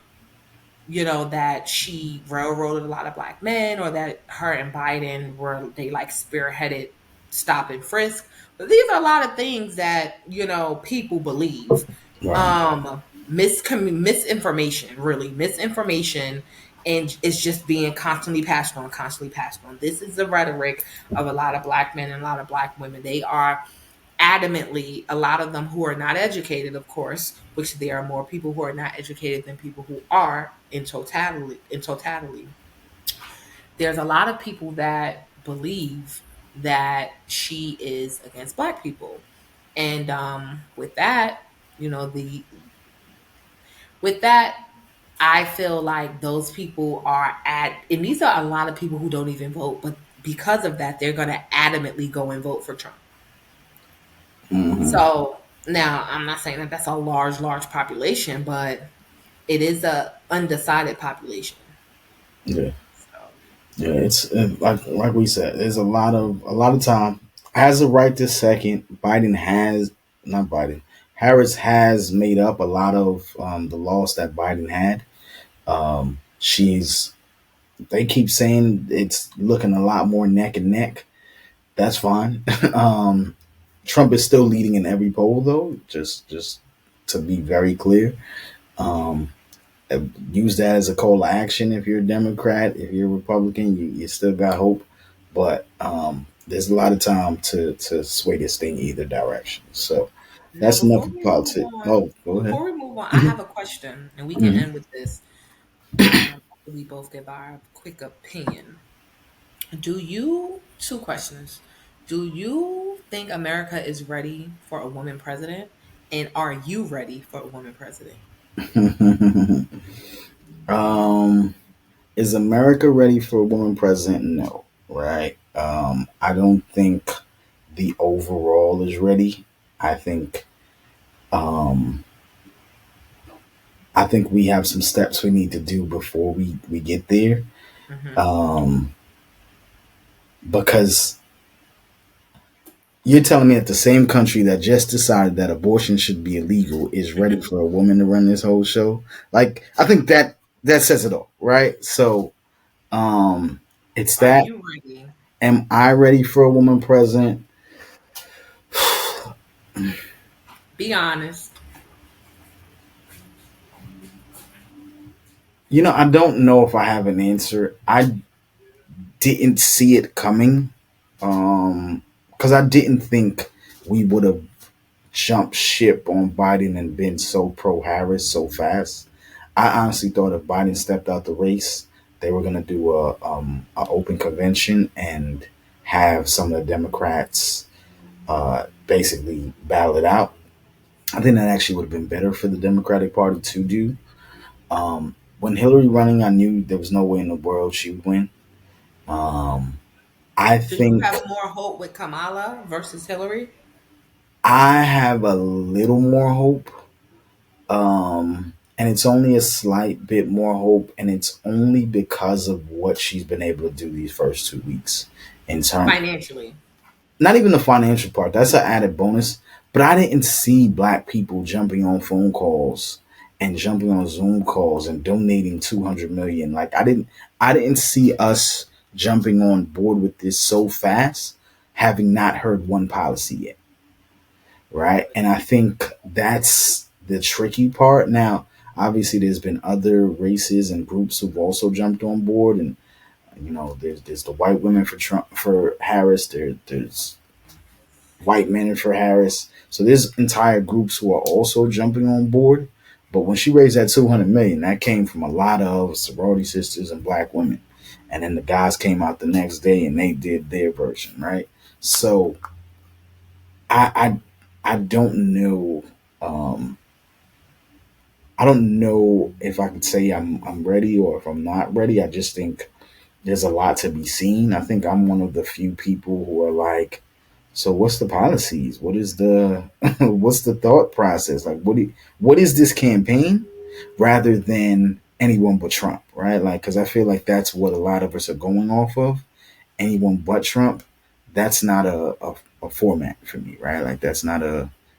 you know, that she railroaded a lot of black men or that her and Biden were, they like spearheaded stop and frisk. But these are a lot of things that, you know, people believe. right. Misinformation, really, misinformation. And it's just being constantly passed on, constantly passed on. This is the rhetoric of a lot of black men and a lot of black women. They are adamantly, a lot of them who are not educated, of course, which there are more people who are not educated than people who are in totality. There's a lot of people that believe that she is against black people. And with that, you know, the with that, I feel like those people are and these are a lot of people who don't even vote, but because of that, they're going to adamantly go and vote for Trump. Hmm. So now I'm not saying that that's a large population, but it is a undecided population. Yeah, So yeah. It's like we said. There's a lot of time. As of right this second, Biden has not Biden. Harris has made up a lot of the loss that Biden had. She's They keep saying it's looking a lot more neck and neck. That's fine. Trump is still leading in every poll, though. Just to be very clear, um, use that as a call to action. If you're a Democrat, if you're a Republican, you still got hope. But there's a lot of time to sway this thing either direction. So now that's enough of politics. Oh, go ahead. before we move on, I have a question, and we can Mhm. end with this. After we both give our quick opinion. Do you two questions? Do you think America is ready for a woman president? And are you ready for a woman president? um, is America ready for a woman president? No, right? I don't think the overall is ready. I think um, I think we have some steps we need to do before we get there. Hmm. Um, because you're telling me that the same country that just decided that abortion should be illegal is ready Hmm. for a woman to run this whole show. Like I think that says it all, right? So um, it's Are that. you ready? Am I ready for a woman president? Be honest. I don't know if I have an answer. I didn't see it coming. Because I didn't think we would have jumped ship on Biden and been so pro Harris so fast. I honestly thought if Biden stepped out the race, they were going to do a open convention and have some of the Democrats basically battle it out. I think that actually would have been better for the Democratic Party to do. When Hillary running, I knew there was no way in the world she would win. Um, I Do you have think more hope with Kamala versus Hillary? I have a little more hope. And it's only a slight bit more hope, and it's only because of what she's been able to do these first 2 weeks. In turn, Financially. not even the financial part, that's an added bonus. But I didn't see black people jumping on phone calls and jumping on Zoom calls and donating 200 million. Like I didn't see us jumping on board with this so fast, having not heard one policy yet. Right? And I think that's the tricky part. Now, obviously, there's been other races and groups who've also jumped on board, and there's the white women for Trump for Harris. There's white men for Harris. So there's entire groups who are also jumping on board. But when she raised that 200 million, that came from a lot of sorority sisters and black women. And then the guys came out the next day and they did their version, right? So I I don't know. Um, I don't know if I could say I'm ready or if I'm not ready. I just think there's a lot to be seen. I think I'm one of the few people who are like, so what's the policies? What is the what's the thought process? Like what is this campaign rather than anyone but Trump, right? Like cuz I feel like that's what a lot of us are going off of. Anyone but Trump. That's not a format for me, right? Like it's not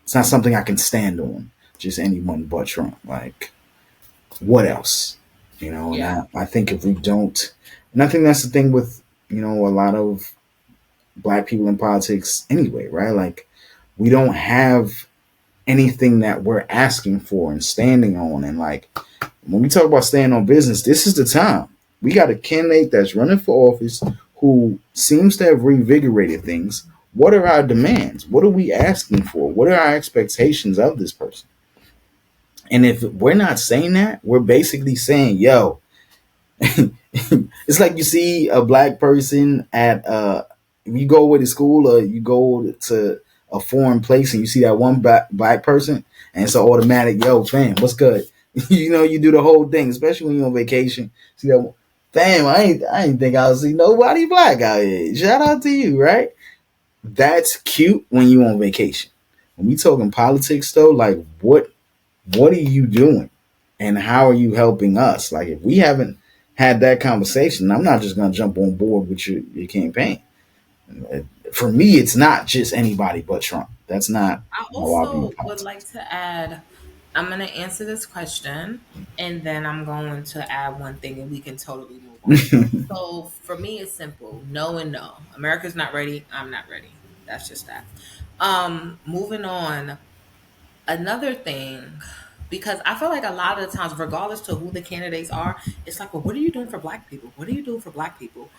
something I can stand on. Just anyone but Trump. Like what else? And Yeah. I think if we don't, and I think that's the thing with, a lot of black people in politics anyway, right? Like we don't have anything that we're asking for and standing on. And like when we talk about staying on business, this is the time. We got a candidate that's running for office who seems to have reinvigorated things. What are our demands? What are we asking for? What are our expectations of this person? And if we're not saying that, we're basically saying, yo, it's like you see a black person at you go away to school or you go to a foreign place and you see that one black person and it's an automatic, yo, fam, what's good? You do the whole thing, especially when you're on vacation. See that, fam, I ain't think I'll see nobody black out here. Shout out to you, right? That's cute when you on vacation. When we talking politics though, like what are you doing? And how are you helping us? Like if we haven't had that conversation, I'm not just gonna jump on board with your campaign. For me, it's not just anybody but Trump. That's not I how I view also would like politics. to add, I'm going to answer this question and then I'm going to add one thing and we can totally move on. So for me, it's simple no and no. America's not ready. I'm not ready. That's just that. Moving on. Another thing, because I feel like a lot of the times, regardless to who the candidates are, it's like, well, what are you doing for black people? What are you doing for black people?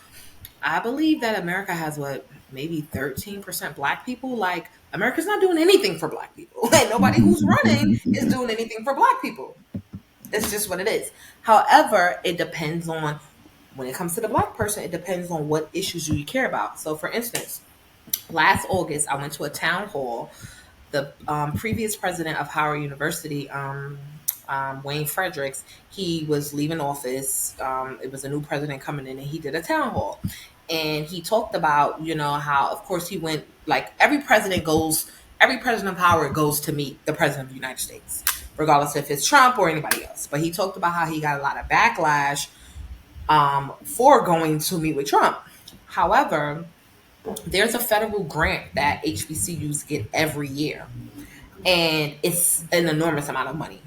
I believe that America has what, maybe 13% black people. Like America's not doing anything for black people. And nobody who's running is doing anything for black people. It's just what it is. However, it depends on when it comes to the black person, it depends on what issues you care about. So for instance, last August, I went to a town hall. The previous president of Howard University, Wayne Fredericks, he was leaving office. It was a new president coming in, and he did a town hall. And he talked about, how, of course, he went like every president of Howard goes to meet the president of the United States, regardless if it's Trump or anybody else. But he talked about how he got a lot of backlash for going to meet with Trump. However, there's a federal grant that HBCUs get every year, and it's an enormous amount of money,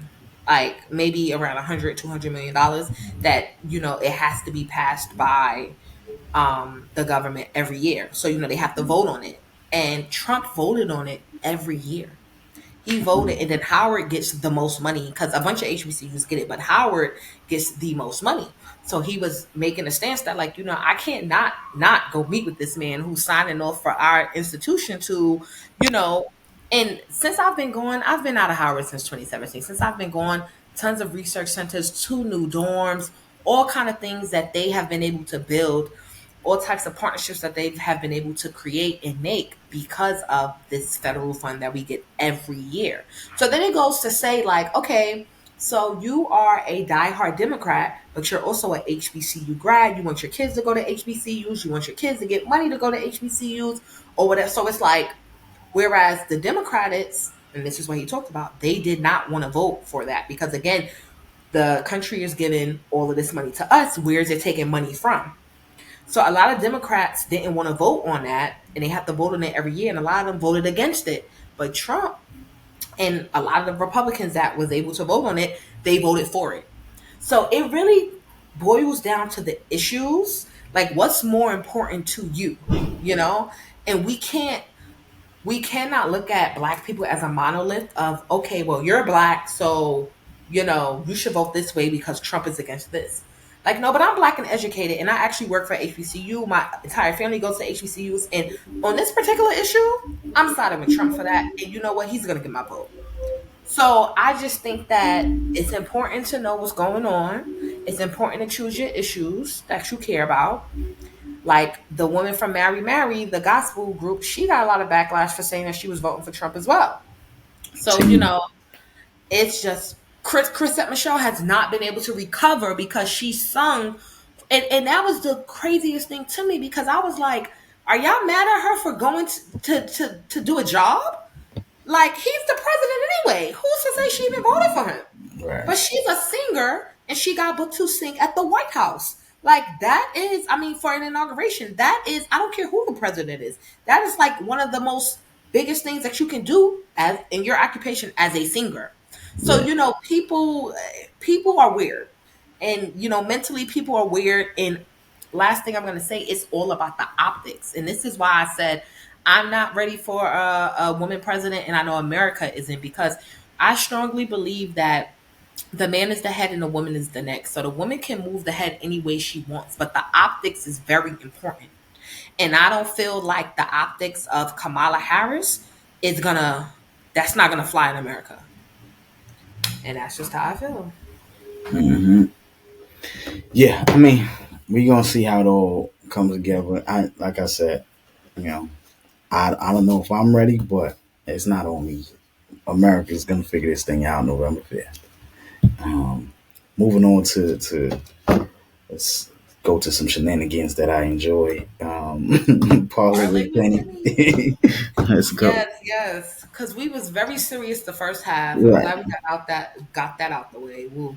like maybe around 100 $200 million that it has to be passed by the government every year. So they have to vote on it, and Trump voted on it every year. He voted, and then Howard gets the most money because a bunch of HBCUs get it, but Howard gets the most money. So he was making a stance that, like, I can't not go meet with this man who's signing off for our institution to, you know. And since I've been going, I've been out of Howard since 2017. Since I've been going, tons of research centers, two new dorms, all kind of things that they have been able to build, all types of partnerships that they have been able to create and make because of this federal fund that we get every year. So then it goes to say, like, okay, so you are a diehard Democrat, but you're also a HBCU grad. You want your kids to go to HBCUs. You want your kids to get money to go to HBCUs or whatever. So it's like, whereas the Democrats, and this is what he talked about, they did not want to vote for that because, again, the country is giving all of this money to us. Where's it taking money from? So a lot of Democrats didn't want to vote on that, and they have to vote on it every year, and a lot of them voted against it. But Trump and a lot of the Republicans that was able to vote on it, they voted for it. So it really boils down to the issues, like what's more important to you, you know? And we cannot look at black people as a monolith of, okay, well, you're black, so you should vote this way because Trump is against this. Like, no, but I'm black and educated, and I actually work for HBCU. My entire family goes to HBCUs, and on this particular issue, I'm siding with Trump for that. And you know what? He's gonna get my vote. So I just think that it's important to know what's going on. It's important to choose your issues that you care about. Like the woman from Mary Mary, the gospel group, she got a lot of backlash for saying that she was voting for Trump as well. So, See, it's just Chrisette Michelle has not been able to recover because she sung. And that was the craziest thing to me because I was like, are y'all mad at her for going to do a job? Like, he's the president anyway. Who's to say she even voted for him? right. But she's a singer and she got booked to sing at the White House. Like, that is, I mean, for an inauguration, that is, I don't care who the president is. That is like one of the most biggest things that you can do as in your occupation as a singer. So, Yeah. people are weird. And, mentally people are weird. And last thing I'm going to say, it's all about the optics. And this is why I said I'm not ready for a woman president, and I know America isn't, because I strongly believe that the man is the head and the woman is the neck. So the woman can move the head any way she wants, but the optics is very important. And I don't feel like the optics of Kamala Harris is gonna that's not gonna fly in America. And that's just how I feel. Hmm. Yeah, I mean, we gonna see how it all comes together. Like I said, you know, I don't know if I'm ready, but it's not on me. America's gonna figure this thing out November 5th. Um, moving on to let's go to some shenanigans that I enjoy. Parley Parle with with Penny. Penny. Let's go. Yes, yes. Because we was very serious the first half. I'm Right. glad we got that out the way. Woo.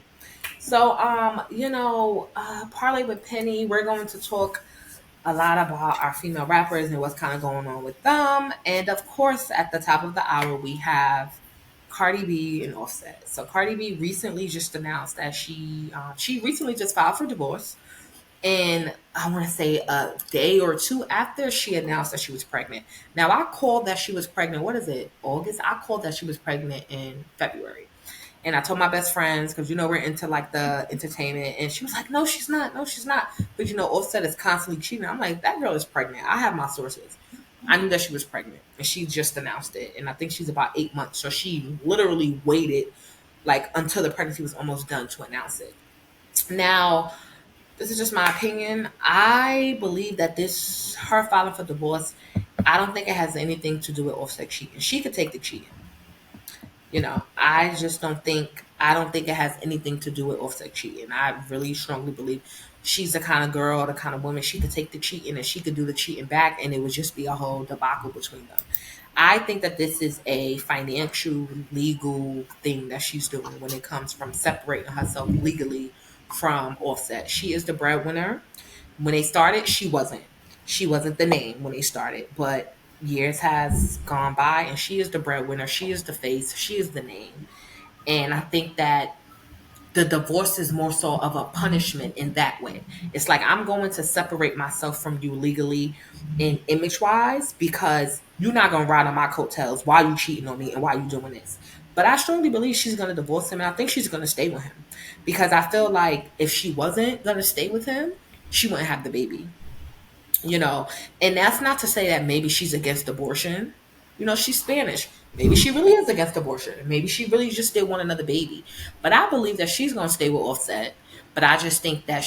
So, Parlay with Penny, we're going to talk a lot about our female rappers and what's kind of going on with them. And of course, at the top of the hour, we have Cardi B and Offset. So Cardi B recently just announced that she recently just filed for divorce. And I want to say a day or two after she announced that she was pregnant. Now, I called that she was pregnant. What is it? August? I called that she was pregnant in February. And I told my best friends, because we're into like the entertainment, and she was like, "No, she's not. No, she's not." But Offset is constantly cheating. I'm like, that girl is pregnant. I have my sources. I knew that she was pregnant, and she just announced it. And I think she's about 8 months, so she literally waited like until the pregnancy was almost done to announce it. Now, this is just my opinion. I believe that her filing for divorce, I don't think it has anything to do with Offset cheating. She could take the cheating. I don't think it has anything to do with Offset cheating. I really strongly believe she's the kind of girl, the kind of woman, she could take the cheating and she could do the cheating back, and it would just be a whole debacle between them. I think that this is a financial, legal thing that she's doing when it comes from separating herself legally from Offset. She is the breadwinner. When they started, she wasn't. She wasn't the name when they started, but years has gone by, and she is the breadwinner. She is the face. She is the name. And I think that the divorce is more so of a punishment in that way. It's like, I'm going to separate myself from you legally and image wise because you're not gonna ride on my coattails. Why you cheating on me and why you doing this? But I strongly believe she's gonna divorce him, and I think she's gonna stay with him because I feel like if she wasn't gonna stay with him, she wouldn't have the baby. You know, and that's not to say that maybe she's against abortion. You know, she's Spanish. Maybe she really is against abortion. Maybe she really just did want another baby. But I believe that she's gonna stay with Offset. But I just think that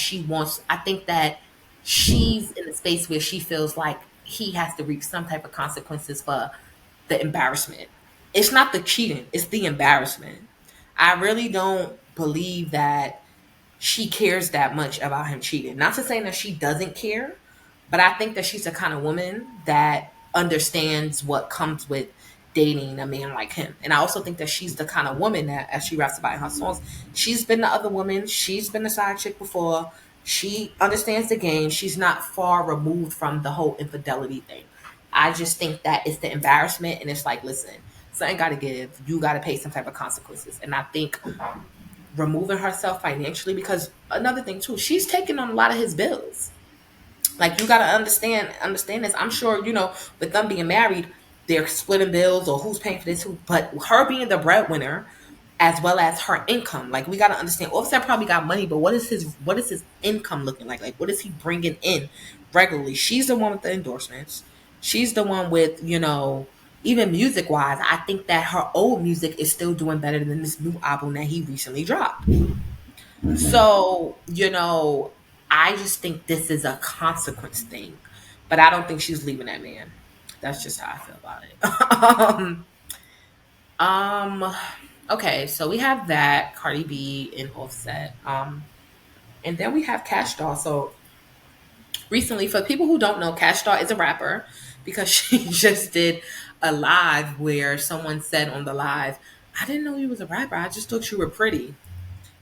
I think that she's in a space where she feels like he has to reap some type of consequences for the embarrassment. It's not the cheating, it's the embarrassment. I really don't believe that she cares that much about him cheating. Not to say that she doesn't care, but I think that she's the kind of woman that understands what comes with dating a man like him. And I also think that she's the kind of woman that, as she raps about in her songs, she's been the other woman. She's been the side chick before. She understands the game. She's not far removed from the whole infidelity thing. I just think that it's the embarrassment, and it's like, listen, something got to give. You got to pay some type of consequences. And I think removing herself financially, because another thing too, she's taking on a lot of his bills. Like, you got to understand this. I'm sure, with them being married, they're splitting bills or who's paying for this, who. But her being the breadwinner, as well as her income, like, we got to understand. Offset probably got money, but what is his income looking like? Like, what is he bringing in regularly? She's the one with the endorsements. She's the one with, even music wise. I think that her old music is still doing better than this new album that he recently dropped. So, I just think this is a consequence thing, but I don't think she's leaving that man. That's just how I feel about it. um, okay, so we have that Cardi B and Offset. And then we have Cash Doll. So recently, for people who don't know, Cash Doll is a rapper because she just did a live where someone said on the live, "I didn't know you was a rapper. I just thought you were pretty."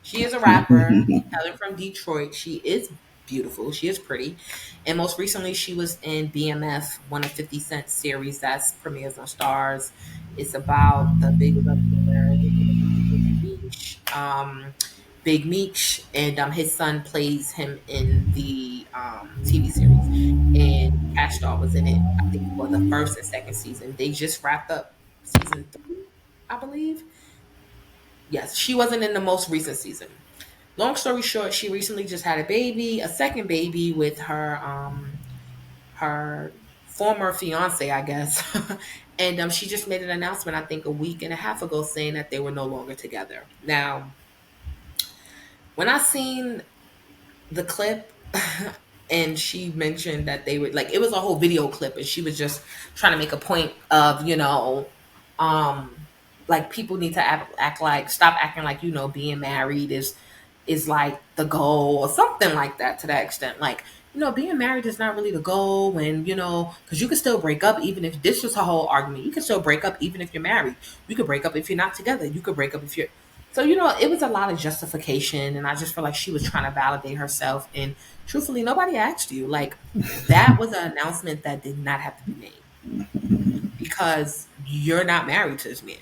She is a rapper, hailing from Detroit. She is beautiful. She is pretty. And most recently, she was in BMF, one of 50 Cent's series that's premieres on Stars. It's about the big love killer. His name is Big Meech, and his son plays him in the TV series. And Cash Doll was in it, I think, for the first and second season. They just wrapped up season 3, I believe. Yes, she wasn't in the most recent season. Long story short, she recently just had a baby, a second baby with her former fiance, I guess. And she just made an announcement, I think, a week and a half ago, saying that they were no longer together. Now, when I seen the clip, and she mentioned that they were like, it was a whole video clip, and she was just trying to make a point of, um like, people need to act like, stop acting like, being married is like the goal or something like that, to that extent. Like, being married is not really the goal. And because you can still break up, even if this was her whole argument, you can still break up even if you're married. You could break up if you're not together. You could break up if you're. So, it was a lot of justification, and I just feel like she was trying to validate herself. And truthfully, nobody asked you. Like, that was an announcement that did not have to be made because you're not married to this man.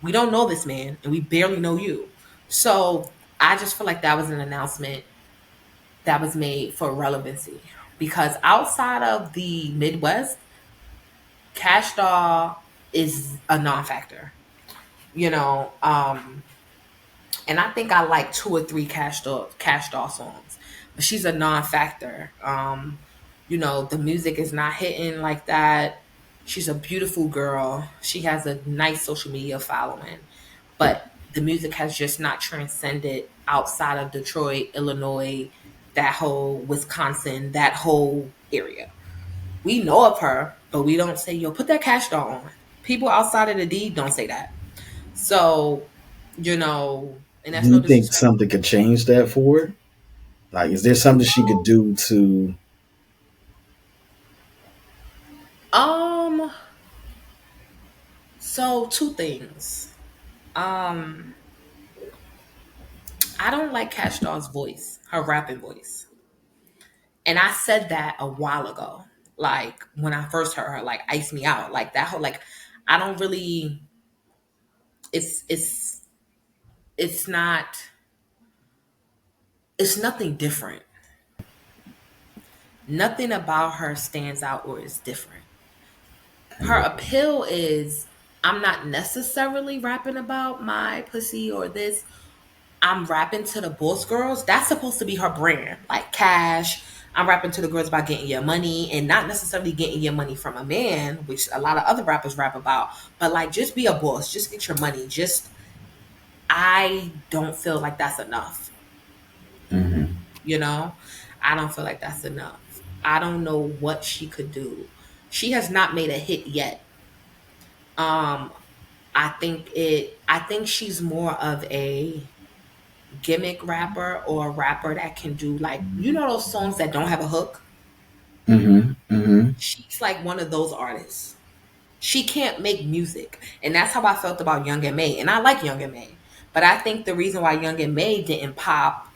We don't know this man, and we barely know you. So I just feel like that was an announcement that was made for relevancy, because outside of the Midwest, Cash Doll is a non-factor. You know, and I think I like two or three Cash Doll songs, but she's a non-factor. The music is not hitting like that. She's a beautiful girl. She has a nice social media following, but the music has just not transcended outside of Detroit, Illinois, that whole Wisconsin, that whole area. We know of her, but we don't say, "Yo, put that Cash Doll on." People outside of the D don't say that. So, and Do that's no you think disrespect. something could change that for her? Like, is there something she could do to? Um, so two things. Um, I don't like Cash Doll's voice, her rapping voice. And I said that a while ago. Like, when I first heard her, like, Ice Me Out, like that whole, like, I don't really, it's not, it's nothing different. Nothing about her stands out or is different. her appeal is I'm not necessarily rapping about my pussy or this. I'm rapping to the boss girls. That's supposed to be her brand. Like Cash, I'm rapping to the girls about getting your money and not necessarily getting your money from a man, which a lot of other rappers rap about, but like just be a boss, just get your money. Just I don't feel like that's enough. Hmm. You know, I don't feel like that's enough. I don't know what she could do. She has not made a hit yet. Um, I think she's more of a gimmick rapper or a rapper that can do like those songs that don't have a hook. Hmm. Hmm. She's like one of those artists. She can't make music, and that's how I felt about Young and May. And I like Young and May, but I think the reason why Young and May didn't pop.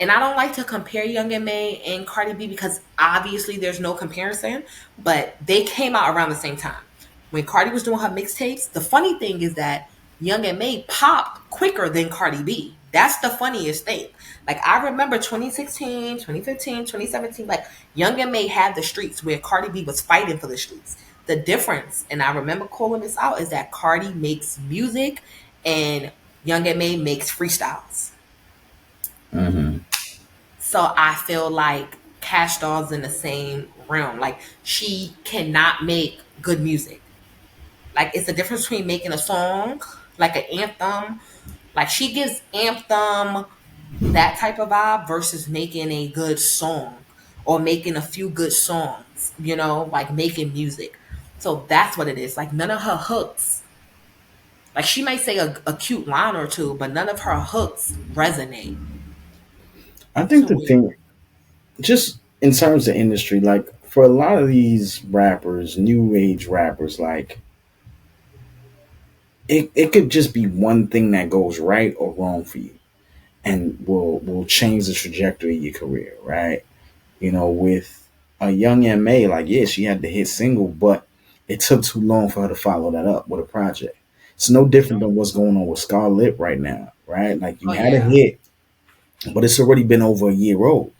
And I don't like to compare Young and May and Cardi B because obviously there's no comparison, but they came out around the same time. When Cardi was doing her mixtapes, the funny thing is that Young and May popped quicker than Cardi B. That's the funniest thing. Like I remember 2016, 2015, 2017, like Young and May had the streets where Cardi B was fighting for the streets. The difference, and I remember calling this out, is that Cardi makes music and Young and May makes freestyles. Hmm. So I feel like Cash Doll's in the same realm. Like she cannot make good music. Like it's the difference between making a song, like an anthem. Like she gives anthem that type of vibe versus making a good song or making a few good songs, like making music. So that's what it is. Like none of her hooks, like she might say a cute line or two, but none of her hooks resonate I to think the where thing, just in terms of industry, like for a lot of these rappers, new age rappers, like it could just be one thing that goes right or wrong for you and will change the trajectory of your career, right? With a young MA, like yeah, she had the hit single, but it took too long for her to follow that up with a project. It's no different than what's going on with Scarlett right now, right? Like you oh had a yeah. hit, but it's already been over a year old,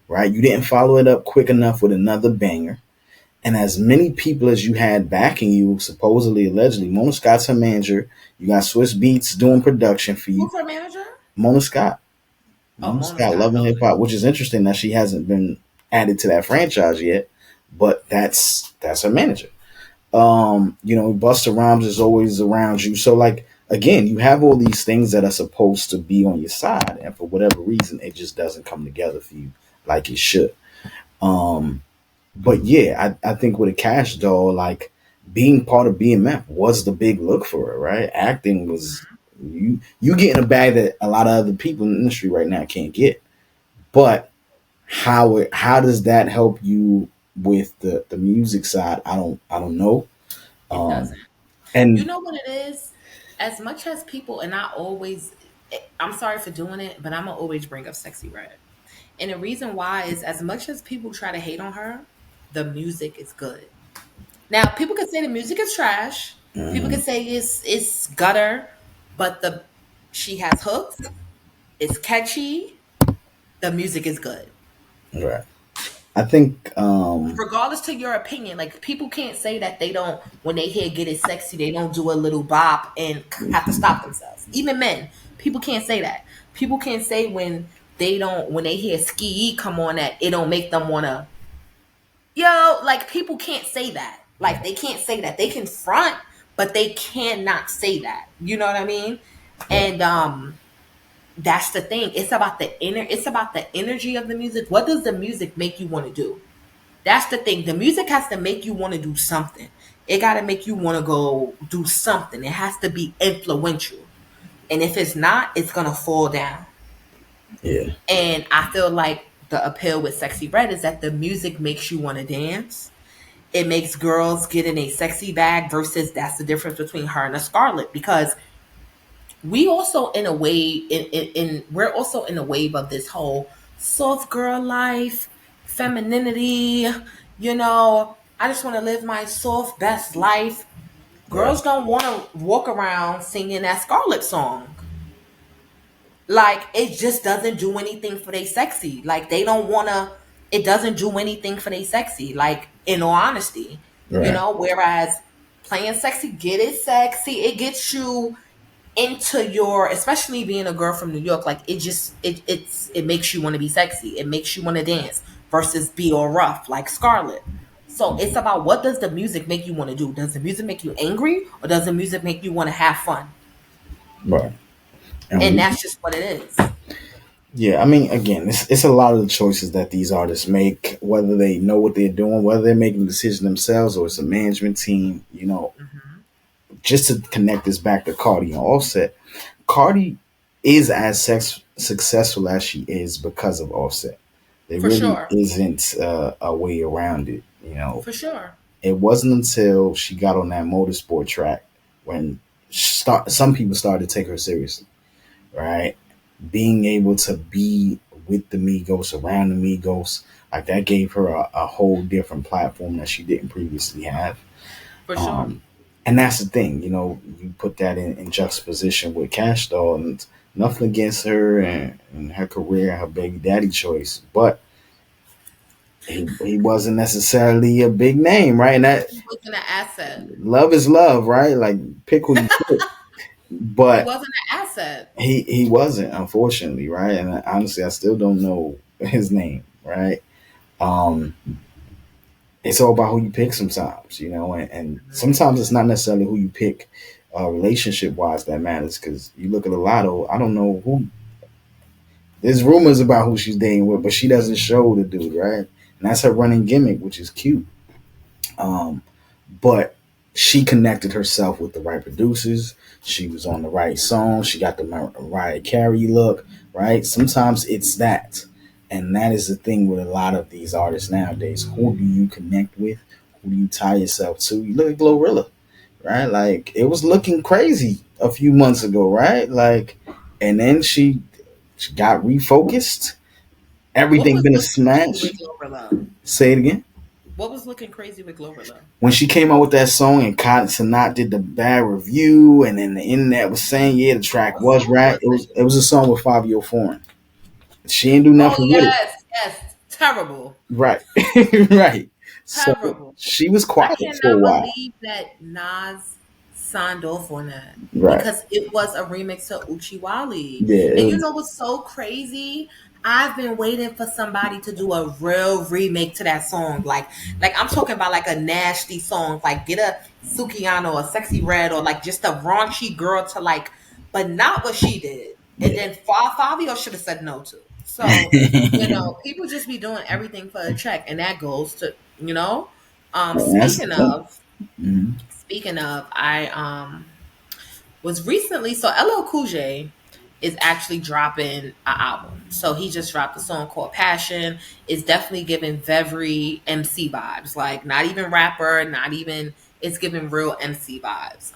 right? You didn't follow it up quick enough with another banger. And as many people as you had backing you, supposedly, allegedly, Mona Scott's her manager. You got Swiss Beats doing production for you. Who's her manager? Mona Scott. Oh, Mona Mona Scott, Scott. Love and Hip Okay. Hop, which is interesting that she hasn't been added to that franchise yet, but that's her manager. Busta Rhymes is always around you. So like again, you have all these things that are supposed to be on your side, and for whatever reason, it just doesn't come together for you like it should. Um, but yeah, I think with a Cash Doll, like being part of BMF was the big look for her, right? Acting was you getting a bag that a lot of other people in the industry right now can't get. But how does that help you with the music side? I don't know. It doesn't. Um, You and know what it is? As much as people, and I'm sorry for doing it, but I'm gonna always bring up Sexy Red. And the reason why is as much as people try to hate on her, the music is good. Now, people can say the music is trash. People can mhm, say it's gutter, but the she has hooks. It's catchy. The music is good. right. I think Regardless to your opinion, like people can't say that they don't when they hear get it sexy, they don't do a little bop and have to stop themselves. Even men, people can't say that. People can't say when they hear ski come on that it don't make them wanna like people can't say that. Like they can't say that. They can front, but they cannot say that. You know what I mean? right, And that's the thing. It's about the energy of the music. What does the music make you want to do? That's the thing. The music has to make you want to do something. It got to make you want to go do something. It has to be influential. And if it's not, it's going to fall down. yeah, And I feel like the appeal with Sexy Red is that the music makes you want to dance. It makes girls get in a sexy bag versus that's the difference between her and a Scarlet because we also in a way we're also in a wave of this whole soft girl life, femininity, I just want to live my soft best life. right, Girls don't want to walk around singing that Scarlet song. Like it just doesn't do anything for they sexy. Like they don't want to it doesn't do anything for they sexy, like in all honesty. Right. Whereas playing sexy, get it sexy, it gets you into your, especially being a girl from New York, like it makes you want to be sexy. It makes you want to dance versus be all rough like Scarlett. So it's about, what does the music make you want to do? Does the music make you angry, or does the music make you want to have fun? Right. And And we, that's just what it is. yeah, I mean, again, it's a lot of the choices that these artists make, whether they know what they're doing, whether they're making the decision themselves or it's a management team. Hmm. Just to connect this back to Cardi and Offset, Cardi is as successful as she is because of Offset. There For really sure. isn't a way around it. For sure. It wasn't until she got on that motorsport track when some people started to take her seriously, right? Being able to be with the Migos, around the Migos, like that gave her a whole different platform that she didn't previously have. For sure. Um, and that's the thing, you put that in juxtaposition with Cash Doll, and nothing against her and her career, her baby daddy choice, but he wasn't necessarily a big name, right? And that He wasn't an asset. love is love, right? Like pick who you pick, He but wasn't an asset. he wasn't, unfortunately, right? And honestly, I still don't know his name, right? Um, it's all about who you pick sometimes, and sometimes it's not necessarily who you pick relationship wise that matters, because you look at a lotto, I don't know who, there's rumors about who she's dating with, but she doesn't show the dude, right? And that's her running gimmick, which is cute. Um, but she connected herself with the right producers. She was on the right song. She got the Mariah Carey look, right? Sometimes it's that. And that is the thing with a lot of these artists nowadays. Who do you connect with? Who do you tie yourself to? You look at Glorilla, right? Like it was looking crazy a few months ago, right? Like, and then she got refocused. What Everything was been a looking crazy with smash. Glorilla? Say it again. What was looking crazy with Glorilla? When she came out with that song and Cotton Sonat did the bad review, and then the internet was saying, yeah, the track What was song right. was It was it? it was a song with Fabio Foreign. She didn't do Oh nothing with it. yes, yes. Terrible. Right. Right. So Terrible. she was I quiet for a cannot while. believe that Nas signed off on that, Right. because it was a remix to Uchiwali. Yeah, it And you was know what's so crazy? I've been waiting for somebody to do a real remake to that song. Like I'm talking about like a nasty song. Like get a Sukiyano or Sexy Red, or like just a raunchy girl to like, but not what she did. And yeah. then Fabio should have said no to. So, people just be doing everything for a check, and that goes to, And that's the speaking thing. of, Hmm. I was recently, so LL Cool J is actually dropping an album. So he just dropped a song called Passion. It's definitely giving very MC vibes, like not even rapper, not even, it's giving real MC vibes.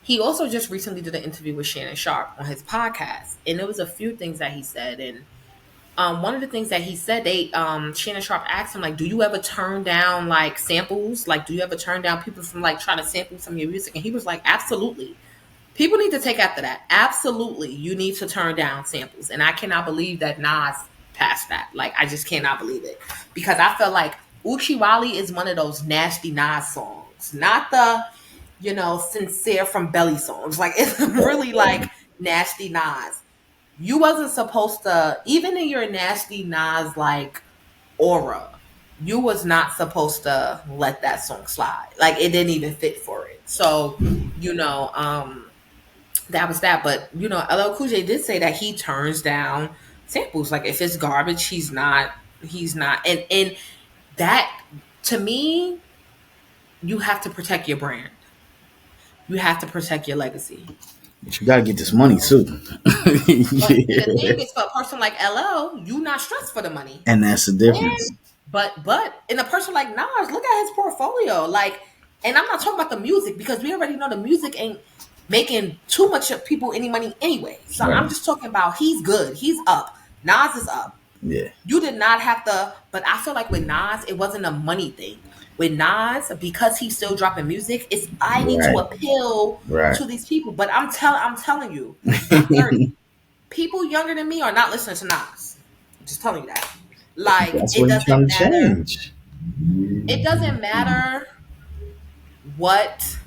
He also just recently did an interview with Shannon Sharp on his podcast, and there was a few things that he said. And one of the things that he said, they Shannon Sharp asked him, like, do you ever turn down like samples? Like, do you ever turn down people from like trying to sample some of your music? And he was like, absolutely. People need to take after that. Absolutely, you need to turn down samples. And I cannot believe that Nas passed that. Like, I just cannot believe it, because I feel like Uchiwali is one of those nasty Nas songs, not the sincere from Belly songs. Like, it's really like nasty Nas. You wasn't supposed to, even in your nasty Nas like aura, you was not supposed to let that song slide. Like, it didn't even fit for it. So, you know, that was that. But LL Cool J did say that he turns down samples. Like, if it's garbage, he's not. And that, to me, you have to protect your brand. You have to protect your legacy. But you gotta get this You money know? too. But see, the Yeah. thing is, for a person like LL, you not stressed for the money. And that's the And difference. but in a person like Nas, look at his portfolio. Like, and I'm not talking about the music, because we already know the music ain't making too much of people any money anyway. So I'm Right. just talking about, he's good. He's up. Nas is up. Yeah. You did not have to, but I feel like with Nas, it wasn't a money thing. With Nas, because he's still dropping music, it's, I need to Right. appeal Right. to these people. But I'm telling you, I'm 30. People younger than me are not listening to Nas. I'm just telling you that. Like, That's it what he's doesn't trying to matter. change. it doesn't matter what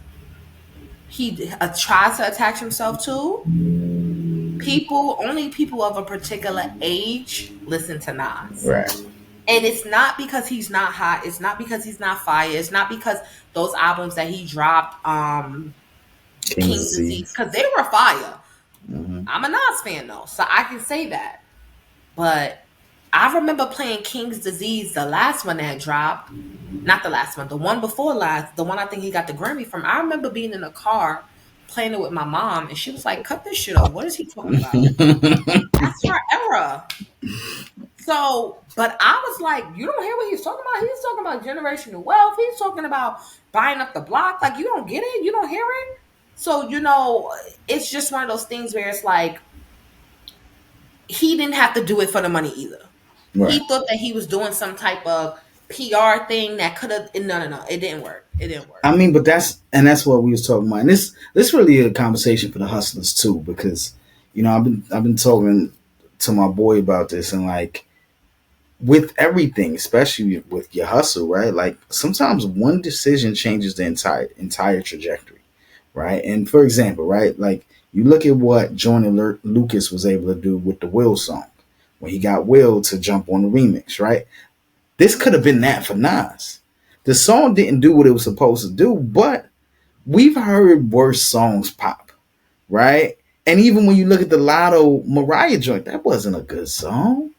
he tries to attach himself to. Only people of a particular age listen to Nas. Right. And it's not because he's not hot. It's not because he's not fire. It's not because those albums that he dropped, King's King's Disease, disease. because they were fire. Hmm. I'm a Nas fan though, so I can say that. But I remember playing King's Disease, the last one that dropped. Not the last one, the one before last, the one I think he got the Grammy from. I remember being in a car playing it with my mom, and she was like, "Cut this shit off. What is he talking about?" That's her era. So, but I was like, you don't hear what he's talking about? He's talking about generational wealth. He's talking about buying up the block. Like, you don't get it? You don't hear it? So, it's just one of those things where it's like, he didn't have to do it for the money either. Right. He thought that he was doing some type of PR thing that could have, no, no, no. It didn't work. It didn't work. I mean, but that's what we was talking about. And this really a conversation for the hustlers too, because I've been talking to my boy about this, and like with everything, especially with your hustle, right? Like sometimes one decision changes the entire trajectory, right? And for example, right, like you look at what Jordan Lucas was able to do with the Will song when he got Will to jump on the remix, right? This could have been that for Nas. The song didn't do what it was supposed to do, but we've heard worse songs pop, right? And even when you look at the Lotto Mariah joint, that wasn't a good song,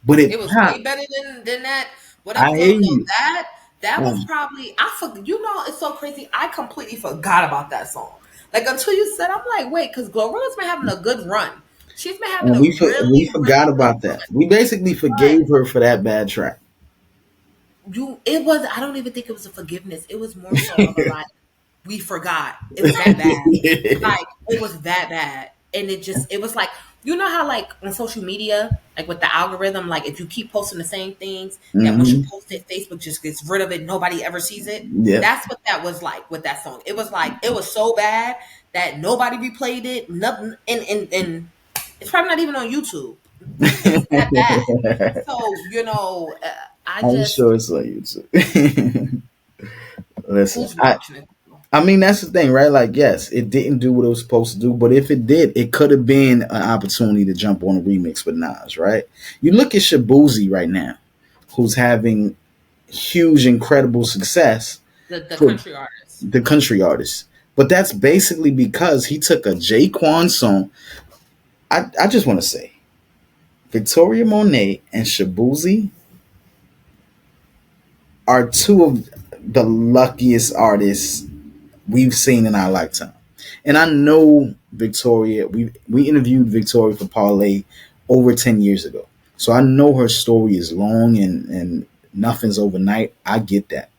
but It it was way popped. better than that. I Whatever. hear No, you. that was Um, probably I forgot. It's so crazy. I completely forgot about that song. Like until you said, I'm like, wait, because Glorilla's been having a good run. She's been having and a we really, forgot really good about that. run. We basically But forgave her for that bad track. it was. I don't even think it was a forgiveness. It was more so of a like, we forgot. It was that bad. Like it was that bad, and it was like, how like on social media, like with the algorithm, like if you keep posting the same things, that once you Hmm. post it, Facebook just gets rid of it. Nobody ever sees it. Yeah. That's what that was like with that song. It was like it was so bad that nobody replayed it. Nothing, and it's probably not even on YouTube. It's that bad. So I I'm just sure it's on YouTube. Listen, who's I watching it? I mean, that's the thing, right? Like, yes, it didn't do what it was supposed to do, but if it did, it could have been an opportunity to jump on a remix with Nas, right? You look at Shabuzi right now, who's having huge, incredible success The for country artist. the country artist. But that's basically because he took a Jaquan song. I just want to say, Victoria Monet and Shabuzi are two of the luckiest artists we've seen in our lifetime. And I know Victoria. We interviewed Victoria for Parlay over 10 years ago, so I know her story is long and nothing's overnight. I get that,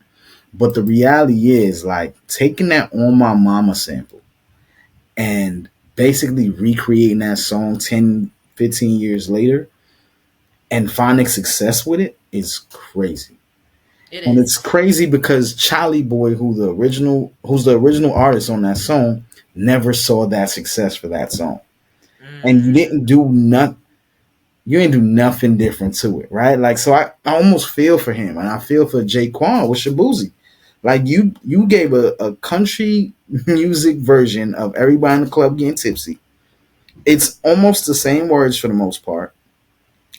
but the reality is like taking that "On My Mama" sample and basically recreating that song 10, 15 years later and finding success with it is crazy. It And it's is. crazy because Charlie Boy, who's the original artist on that song, never saw that success for that song. And you Mm. didn't do not you didn't do nothing different to it, right? Like so I almost feel for him and I feel for Jaquan with Shabuzi. Like you gave a country music version of Everybody in the Club Getting Tipsy. It's almost the same words for the most part.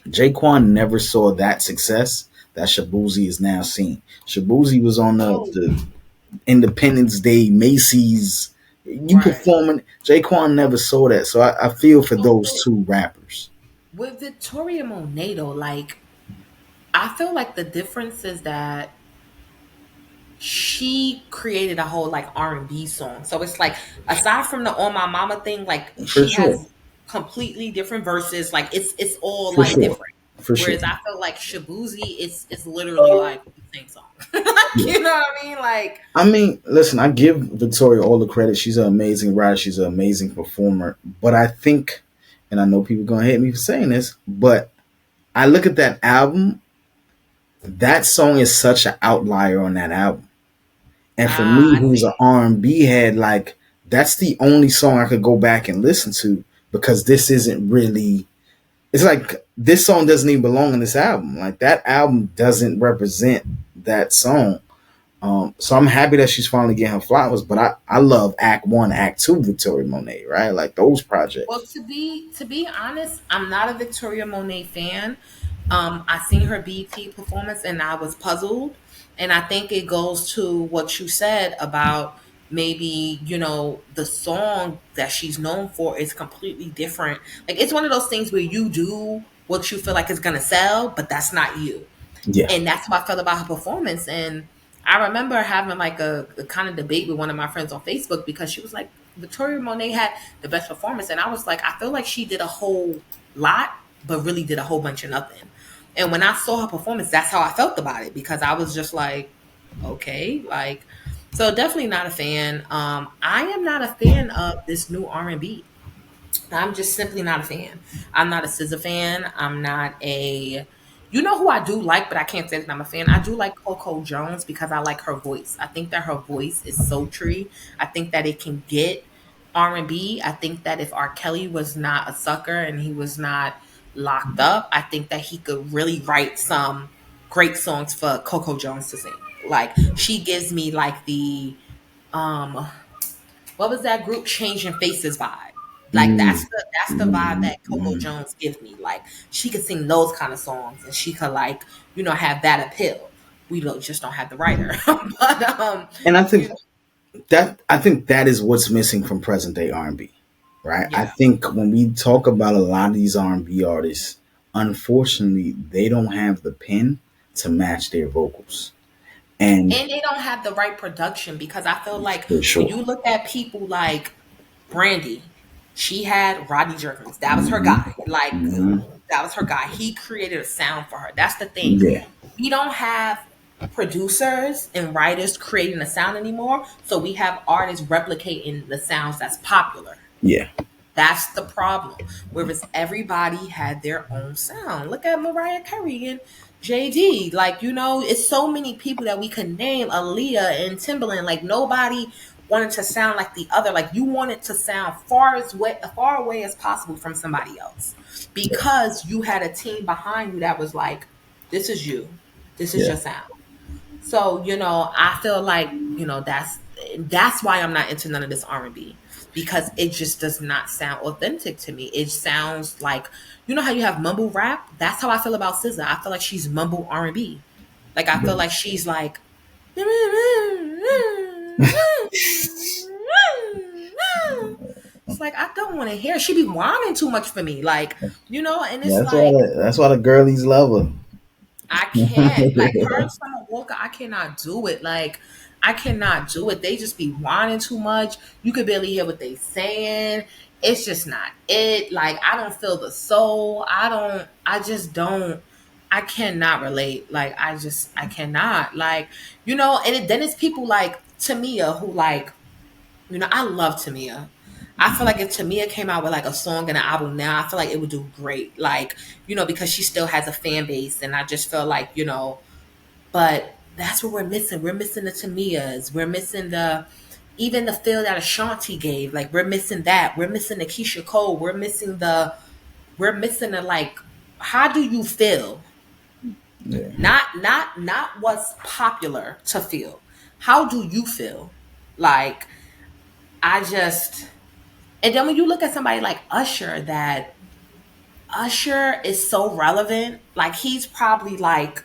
Jaquan never saw that success that Shabuzi is now seeing. Shabuzi was on So the Independence Day, Macy's. You right. performing. Jaquan never saw that, so I feel for So those two rappers with Victoria Monet though, like I feel like the difference is that she created a whole like R&B song. So it's like aside from the On My Mama thing, like for she sure, has completely different verses. Like it's all for like sure, different. for sure. Whereas I feel like Shabuzi is literally like the same song. Like, Yeah. you know what I mean? Like I mean, listen, I give Victoria all the credit. She's an amazing writer. She's an amazing performer. But I think, and I know people gonna hate me for saying this, but I look at that album. That song is such an outlier on that album. And for me, I who's an see. R&B head, like that's the only song I could go back and listen to because this isn't really. It's like this song doesn't even belong on this album. Like that album doesn't represent that song. So I'm happy that she's finally getting her flowers. But I love Act One, Act Two, Victoria Monet, right? Like those Well, projects. to be honest, I'm not a Victoria Monet fan. I seen her BT performance and I was puzzled. And I think it goes to what you said about maybe, the song that she's known for is completely different. Like it's one of those things where you do what you feel like is gonna sell, but that's not you. Yeah. And that's how I felt about her performance. And I remember having like a kind of debate with one of my friends on Facebook because she was like, Victoria Monet had the best performance. And I was like, I feel like she did a whole lot, but really did a whole bunch of nothing. And when I saw her performance, that's how I felt about it because I was just like, okay, like, so definitely not a fan. I am not a fan of this new R&B. I'm just simply not a fan. I'm not a SZA fan. I'm not a. You know who I do like, but I can't say that I'm a fan. I do like Coco Jones because I like her voice. I think that her voice is sultry. I think that it can get R&B. I think that if R. Kelly was not a sucker and he was not locked up, I think that he could really write some great songs for Coco Jones to sing. Like she gives me like the um what was that group Changing Faces vibe? Like Mm, that's the vibe mm, that Coco mm. Jones gives me. Like she could sing those kind of songs and she could like, have that appeal. We just don't have the writer. But And you know, I think that is what's missing from present day R&B, right? I yeah. think when we talk about a lot of these R&B artists, unfortunately, they don't have the pen to match their vocals, and And they don't have the right production because I feel like for when sure. you look at people like Brandy, she had Rodney Jerkins. That was her Hmm. guy. Like Hmm. that was her guy. He created a sound for her. That's the thing. Yeah, We don't have producers and writers creating a sound anymore. So we have artists replicating the sounds that's popular. yeah, That's the problem. Whereas everybody had their own sound. Look at Mariah Carey and JD. Like, it's so many people that we could name, Aaliyah and Timbaland. Like nobody wanted to sound like the other. Like you wanted to sound far away as possible from somebody else. Because you had a team behind you that was like, this is you. This is yeah. your sound. So, I feel like, that's why I'm not into none of this R&B because it just does not sound authentic to me. It sounds like, how you have mumble rap? That's how I feel about SZA. I feel like she's mumble R&B. Like I feel like she's like it's like I don't want to hear. She be whining too much for me. Like, and it's like That's why the girlies love I can't. Like her and Summer Walker, I cannot do it. Like I cannot do it. They just be whining too much. You could barely hear what they saying. It's just not it. Like I don't feel the soul. I just don't. I cannot relate. Like I cannot. Like, then it's people like Tamia who like, I love Tamia. I feel like if Tamia came out with like a song and an album now, I feel like it would do great. Like, because she still has a fan base. And I just feel like, but that's what we're missing. We're missing the Tamias. We're missing even the feel that Ashanti gave. Like, we're missing that. We're missing the Keisha Cole. We're missing the like, how do you feel? it. Yeah. Not what's popular to feel. How do you feel? Like, I just, and then when you look at somebody like Usher is so relevant. Like he's probably like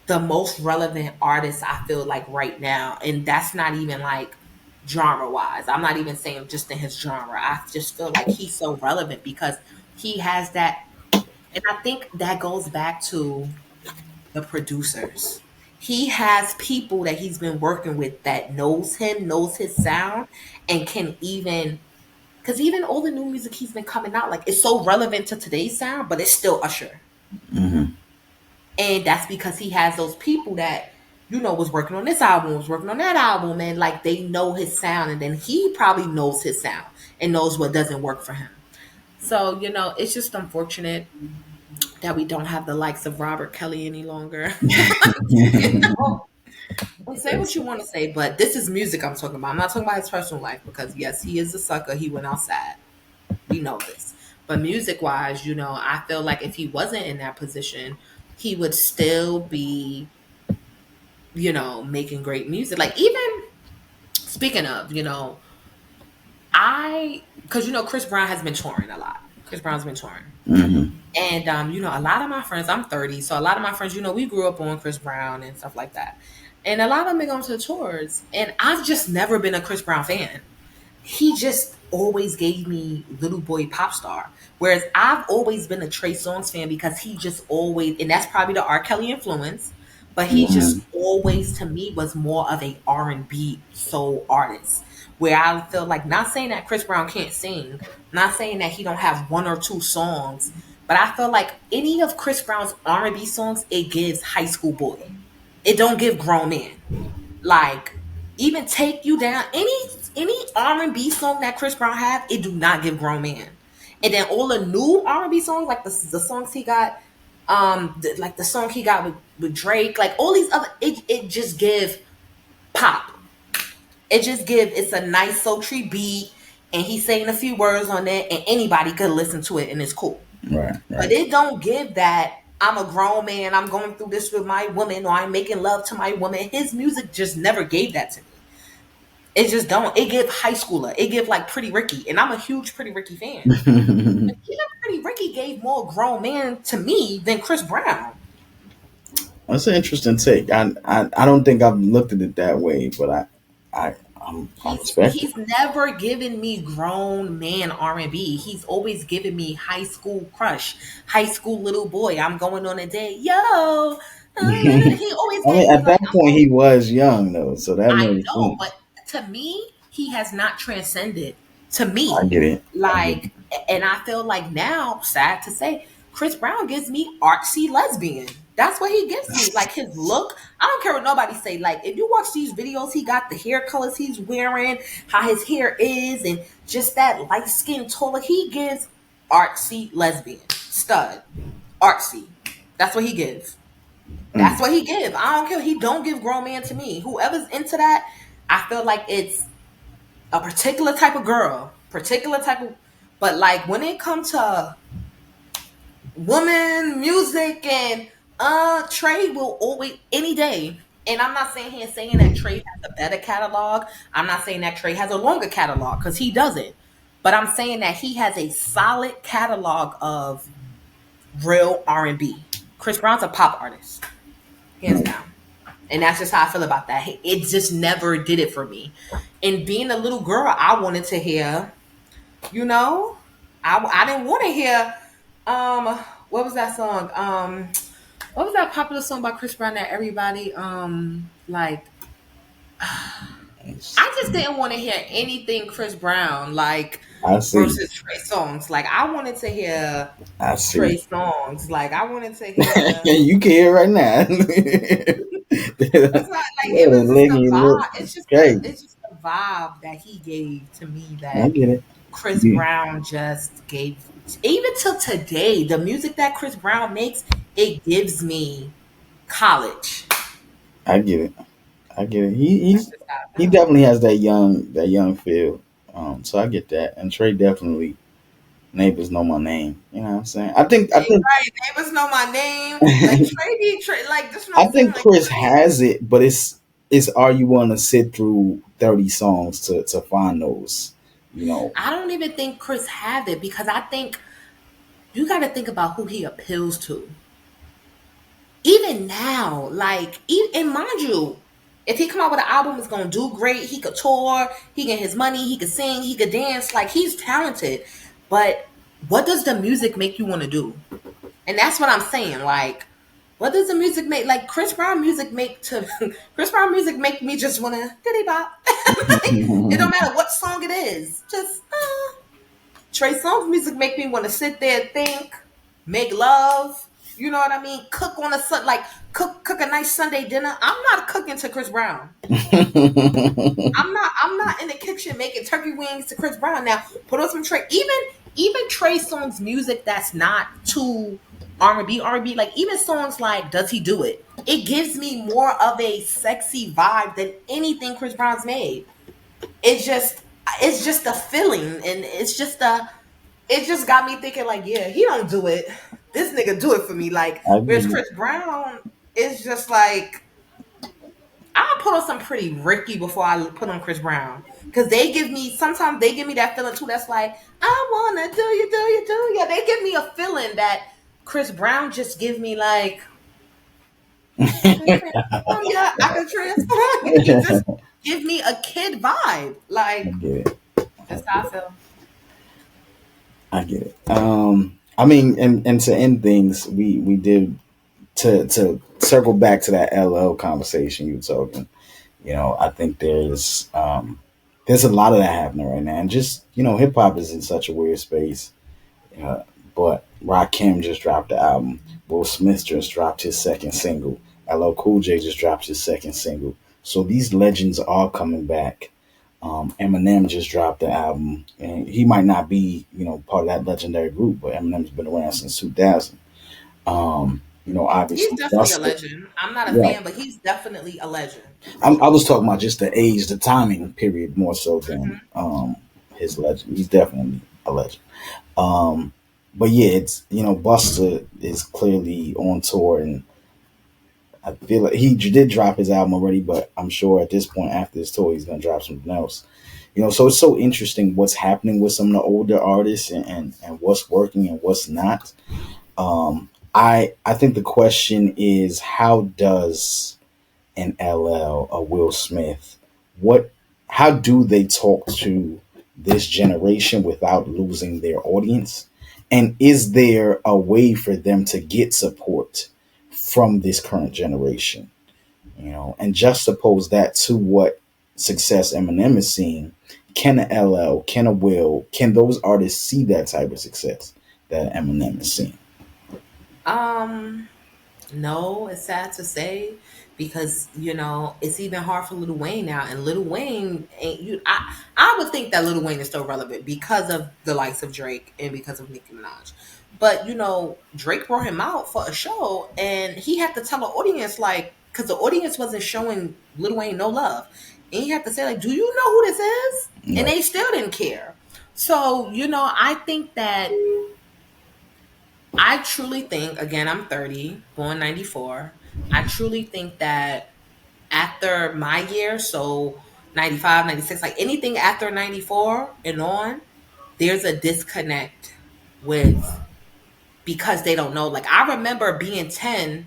the most relevant artist I feel like right now. And that's not even like genre wise. I'm not even saying just in his genre. I just feel like he's so relevant because he has that. And I think that goes back to the producers. He has people that he's been working with that knows him, knows his sound, and can even because even all the new music he's been coming out, like it's so relevant to today's sound, but it's still Usher. Hmm. And that's because he has those people that, was working on this album, was working on that album, and like they know his sound, and then he probably knows his sound and knows what doesn't work for him. So, it's just unfortunate that we don't have the likes of Robert Kelly any longer. you know, and say what That's you want to say, but this is music I'm talking about. I'm not talking about his personal life because yes, he is a sucker. He went outside. We know this. But music wise, I feel like if he wasn't in that position, he would still be making great music. Like, even speaking of, because Chris Brown has been touring a lot. Chris Brown's been touring. Hmm. And a lot of my friends, I'm 30, so a lot of my friends, we grew up on Chris Brown and stuff like that. And a lot of them been going to the tours. And I've just never been a Chris Brown fan. He just always gave me little boy pop star. Whereas I've always been a Trey Songz fan because he just always, and that's probably the R. Kelly influence, but he Hmm. just always to me was more of a R&B soul artist. Where I feel like, not saying that Chris Brown can't sing, not saying that he don't have one or two songs, but I feel like any of Chris Brown's R&B songs, it gives high school boy. It don't give grown man. Like, even Take You Down, any R&B song that Chris Brown have, it do not give grown man. And then all the new R&B songs, like the songs he got, like the song he got with Drake, like all these other, it just give pop. It just give, it's a nice sultry beat, and he's saying a few words on it, and anybody could listen to it, and it's cool. Right, But right. it don't give that I'm a grown man, I'm going through this with my woman, or I'm making love to my woman. His music just never gave that to me. It just don't. It give high schooler. It give like Pretty Ricky, and I'm a huge Pretty Ricky fan. But even Pretty Ricky gave more grown man to me than Chris Brown. That's an interesting take. I don't think I've looked at it that way, but I respect it. He's never given me grown man R&B. He's always given me high school crush, high school little boy. I'm going on a date, yo. He always I mean, gave me at like, that I'm point going. he was young though, so that I makes know, sense. but to me, he has not transcended to I me. get it. I get it. Like, and I feel like now, sad to say, Chris Brown gives me artsy lesbian. That's what he gives me. Like, his look, I don't care what nobody say. Like, if you watch these videos, he got the hair colors he's wearing, how his hair is, and just that light skin taller. He gives artsy lesbian. Stud. Artsy. That's what he gives. That's Mm. what he give. I don't care. He don't give grown man to me. Whoever's into that, I feel like it's a particular type of girl, particular type of. But like when it comes to woman music and Trey will always any day. And I'm not saying here saying that Trey has a better catalog. I'm not saying that Trey has a longer catalog because he doesn't. But I'm saying that he has a solid catalog of real R&B. Chris Brown's a pop artist, hands Right. down. And that's just how I feel about that. It just never did it for me. And being a little girl, I wanted to hear, you know, I didn't want to hear, um, what was that song? What was that popular song by Chris Brown that everybody, like, It's- I just didn't want to hear anything Chris Brown, like, I see. versus Trey songs. Like, I wanted to hear I Trey see. songs. Like, I wanted to hear. You can hear it right now. That's not like Yeah, it was just the licking your vibe. lips. It's crazy. It's just the vibe that he gave to me I that get it. Chris You, Brown just gave. Even till today, the music that Chris Brown makes, it gives me college. I get it. I get it. That's just how I He feel. definitely has that young feel. So I get that. And Trey definitely neighbors know my name. You know what I'm saying? I think Right, neighbors know my name. Like Trey, like this. Is what I I'm saying. think Like Chris Trey, has it, but it's are you want to sit through 30 songs to find those? You know. I don't even think Chris have it because I think you got to think about who he appeals to. Even now, like, and mind you, if he come out with an album, it's gonna do great. He could tour, he get his money, he could sing, he could dance. Like, he's talented, but what does the music make you want to do? And that's what I'm saying. Like, what does the music make? Like Chris Brown music make to Chris Brown music make me just want to diddy bop. Like, it don't matter what song it is. Just Trey Songz music make me want to sit there, think, make love. You know what I mean? Cook on a like cook a nice Sunday dinner. I'm not cooking to Chris Brown. I'm not in the kitchen making turkey wings to Chris Brown. Now put on some Trey. Even Trey Songz music that's not too R&B. Like even songs like "Does He Do It?" It gives me more of a sexy vibe than anything Chris Brown's made. It's just it's just a feeling, and it just got me thinking like, yeah, he don't do it. This nigga do it for me. Like, I whereas get it. Chris Brown is just like, I'll put on some pretty Ricky before I put on Chris Brown. Cause they give me sometimes they give me that feeling too. That's like I wanna do you. They give me a feeling that Chris Brown just give me like I can transform you. I can transform you. He just give me a kid vibe. I Like get it. I that's how get I it. feel. I get it. I mean, and to end things, we did to circle back to that LL conversation you were talking. You know, I think there's a lot of that happening right now, and just hip hop is in such a weird space. Uh, but Rakim just dropped the album. Will Smith just dropped his second single. LL Cool J just dropped his second single. So these legends are coming back. Eminem just dropped the album, and he might not be, part of that legendary group, but Eminem's been around since 2000. He's Obviously, definitely a Busta, legend. I'm not a right? fan, but he's definitely a legend. I was talking about just the age, the timing period, more so than Hmm. his legend. He's definitely a legend. Um, but yeah, it's Busta is clearly on tour, and I feel like he did drop his album already, but I'm sure at this point after this tour, he's gonna drop something else. So it's so interesting what's happening with some of the older artists, and what's working and what's not. I think the question is, how does an LL, a Will Smith, what how do they talk to this generation without losing their audience? And is there a way for them to get support from this current generation? And juxtapose that to what success Eminem is seeing. Can a LL, can a Will, can those artists see that type of success that Eminem is seeing? Um, No, it's sad to say because it's even hard for Lil Wayne now, and Lil Wayne ain't you. I would think that Lil Wayne is still relevant because of the likes of Drake and because of Nicki Minaj. But Drake brought him out for a show, and he had to tell the audience like because the audience wasn't showing Lil Wayne no love, and he had to say like, "Do you know who this is?" And Right. they still didn't care. So I think that I truly think, again, I'm 30, born 94. I truly think that after my year, so 95, 96, like anything after 94 and on, there's a disconnect with because they don't know. Like I remember being 10,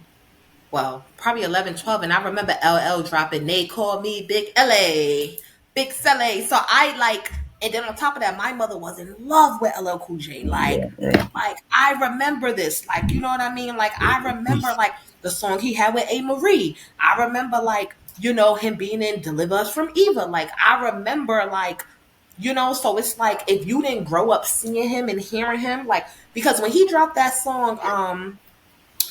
well, probably 11, 12, and I remember LL dropping, they call me Big LA, Big Sele. So I like, and then on top of that, my mother was in love with LL Cool J. Yeah, yeah, Like I remember this, like, you know what I mean? Like I remember like the song he had with A. Marie. I remember like, him being in Deliver Us from Eva. Like I remember like, so it's like if you didn't grow up seeing him and hearing him, like, because when he dropped that song,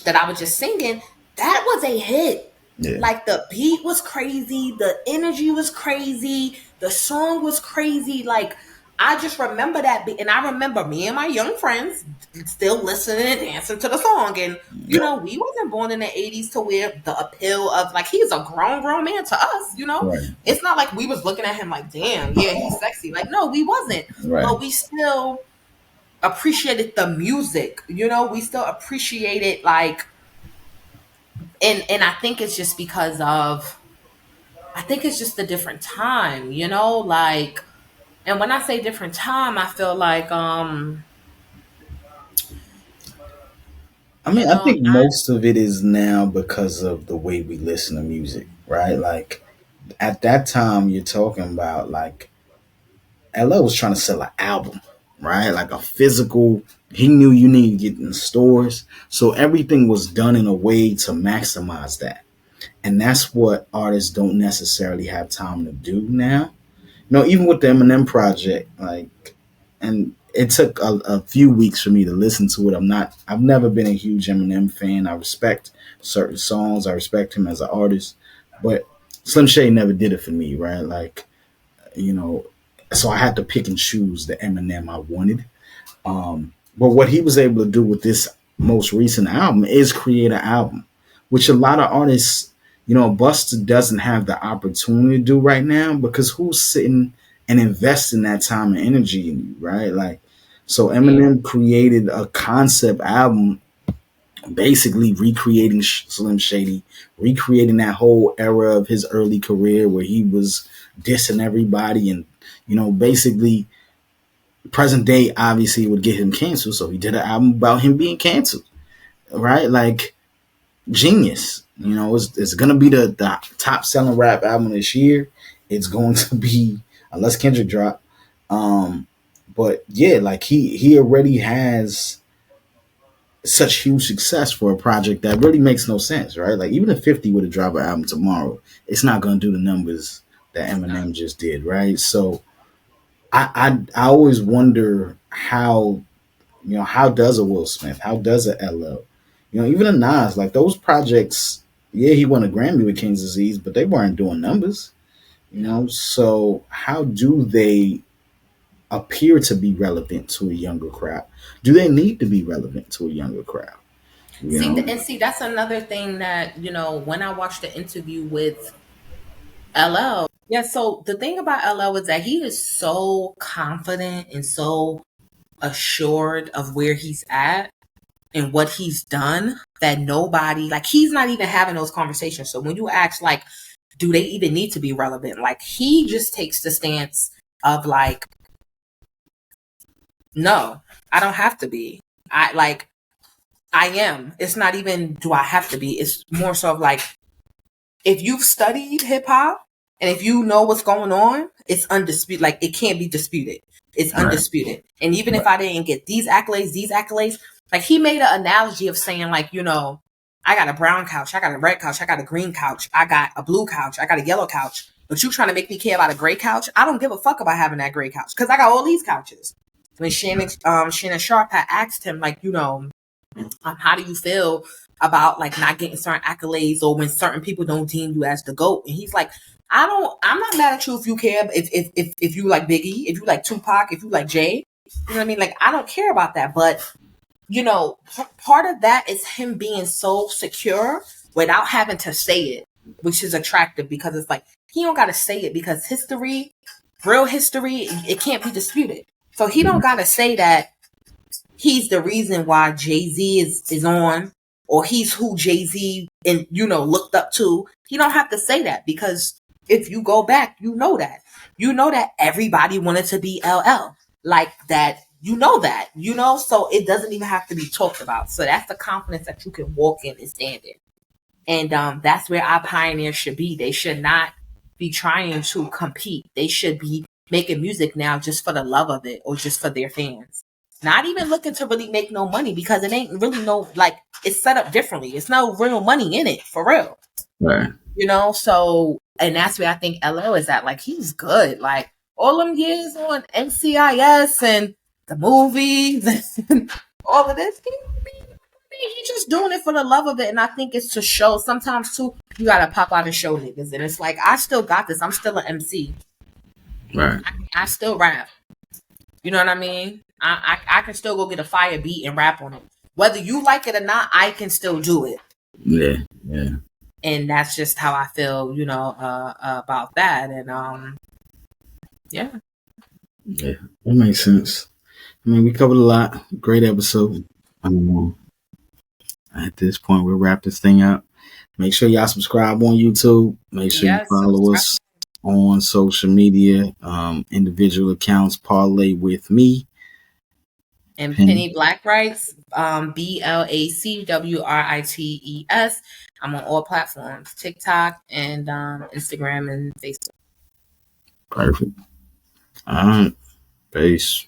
that I was just singing, that was a hit. yeah. Like the beat was crazy, the energy was crazy, the song was crazy. Like I just remember that, and I remember me and my young friends still listening and dancing to the song. And we wasn't born in the '80s to where the appeal of like he's a grown man to us. Right, It's not like we was looking at him like, damn, yeah, he's sexy. Like no, we wasn't, right. but we still appreciated the music. We still appreciated like and I think it's just because of I think it's just a different time, like and when I say different time, I feel like I mean, I think I most of it is now because of the way we listen to music, right? Like at that time, you're talking about like LL was trying to sell an album, right? Like a physical. He knew you need to get in stores, so everything was done in a way to maximize that, and that's what artists don't necessarily have time to do now. Even with the Eminem project, like, and it took a few weeks for me to listen to it. I've never been a huge Eminem fan. I respect certain songs. I respect him as an artist, but Slim Shady never did it for me, right? Like, you know, so I had to pick and choose the Eminem I wanted. But what he was able to do with this most recent album is create an album, which a lot of artists, Buster doesn't have the opportunity to do right now because who's sitting and investing that time and energy in you, right? Like, so yeah. Eminem created a concept album basically recreating Slim Shady, recreating that whole era of his early career where he was dissing everybody and, basically present day obviously would get him canceled. So he did an album about him being canceled, right? Like, genius. It's going to be the top selling rap album this year. It's going to be, unless Kendrick drop. But yeah, like he already has such huge success for a project that really makes no sense, right? Like, even if 50 would have dropped an album tomorrow, it's not going to do the numbers that It's not. Eminem just did, right? So I always wonder how, how does a Will Smith, how does a LL, even a Nas, like those projects, yeah, he won a Grammy with King's Disease, but they weren't doing numbers, No. so how do they appear to be relevant to a younger crowd? Do they need to be relevant to a younger crowd? You See, know, and see, that's another thing that, when I watched the interview with LL. Yeah, so the thing about LL is that he is so confident and so assured of where he's at and what he's done that nobody, like, he's not even having those conversations. So when you ask, like, do they even need to be relevant? Like, he just takes the stance of, like, no, I don't have to be. I am. It's not even do I have to be. It's more so of, like, if you've studied hip hop and if you know what's going on, it's undisputed. Like, it can't be disputed. It's right, undisputed. And even if right, I didn't get these accolades, like, he made an analogy of saying, like, I got a brown couch, I got a red couch, I got a green couch, I got a blue couch, I got a yellow couch. But you trying to make me care about a gray couch? I don't give a fuck about having that gray couch because I got all these couches. When Shannon Sharp had asked him, like, how do you feel about, like, not getting certain accolades or when certain people don't deem you as the GOAT? And he's like, I'm not mad at you if you care, if you like Biggie, if you like Tupac, if you like Jay. You know what I mean? Like, I don't care about that. But, part of that is him being so secure without having to say it, which is attractive because it's like, he don't got to say it because history, real history, it can't be disputed. So he don't got to say that he's the reason why Jay-Z is on, or he's who Jay-Z and looked up to. He don't have to say that because if you go back, that everybody wanted to be LL, like that. So it doesn't even have to be talked about. So that's the confidence that you can walk in and stand in. And that's where our pioneers should be. They should not be trying to compete. They should be making music now just for the love of it or just for their fans. Not even looking to really make no money because it ain't really like, it's set up differently. It's no real money in it, for real. right. So, and that's where I think LL is at. Like, he's good. Like, all them years on NCIS and the movies and all of this, he's just doing it for the love of it. And I think it's to show. Sometimes too, you gotta pop out and show niggas. And it's like, I still got this. I'm still an MC. Right. I still rap. You know what I mean? I can still go get a fire beat and rap on it. Whether you like it or not, I can still do it. Yeah. Yeah. And that's just how I feel, about that. And yeah. Yeah. That makes sense. I mean, we covered a lot. Great episode. Um, at this point, we'll wrap this thing up. Make sure y'all subscribe on YouTube. Make sure you Yes, follow subscribe. us on social media, individual accounts. Parlay with me, And Penny. Penny Blackwrights, BLACWRITES. I'm on all platforms, TikTok and Instagram and Facebook. Perfect. All right. Peace.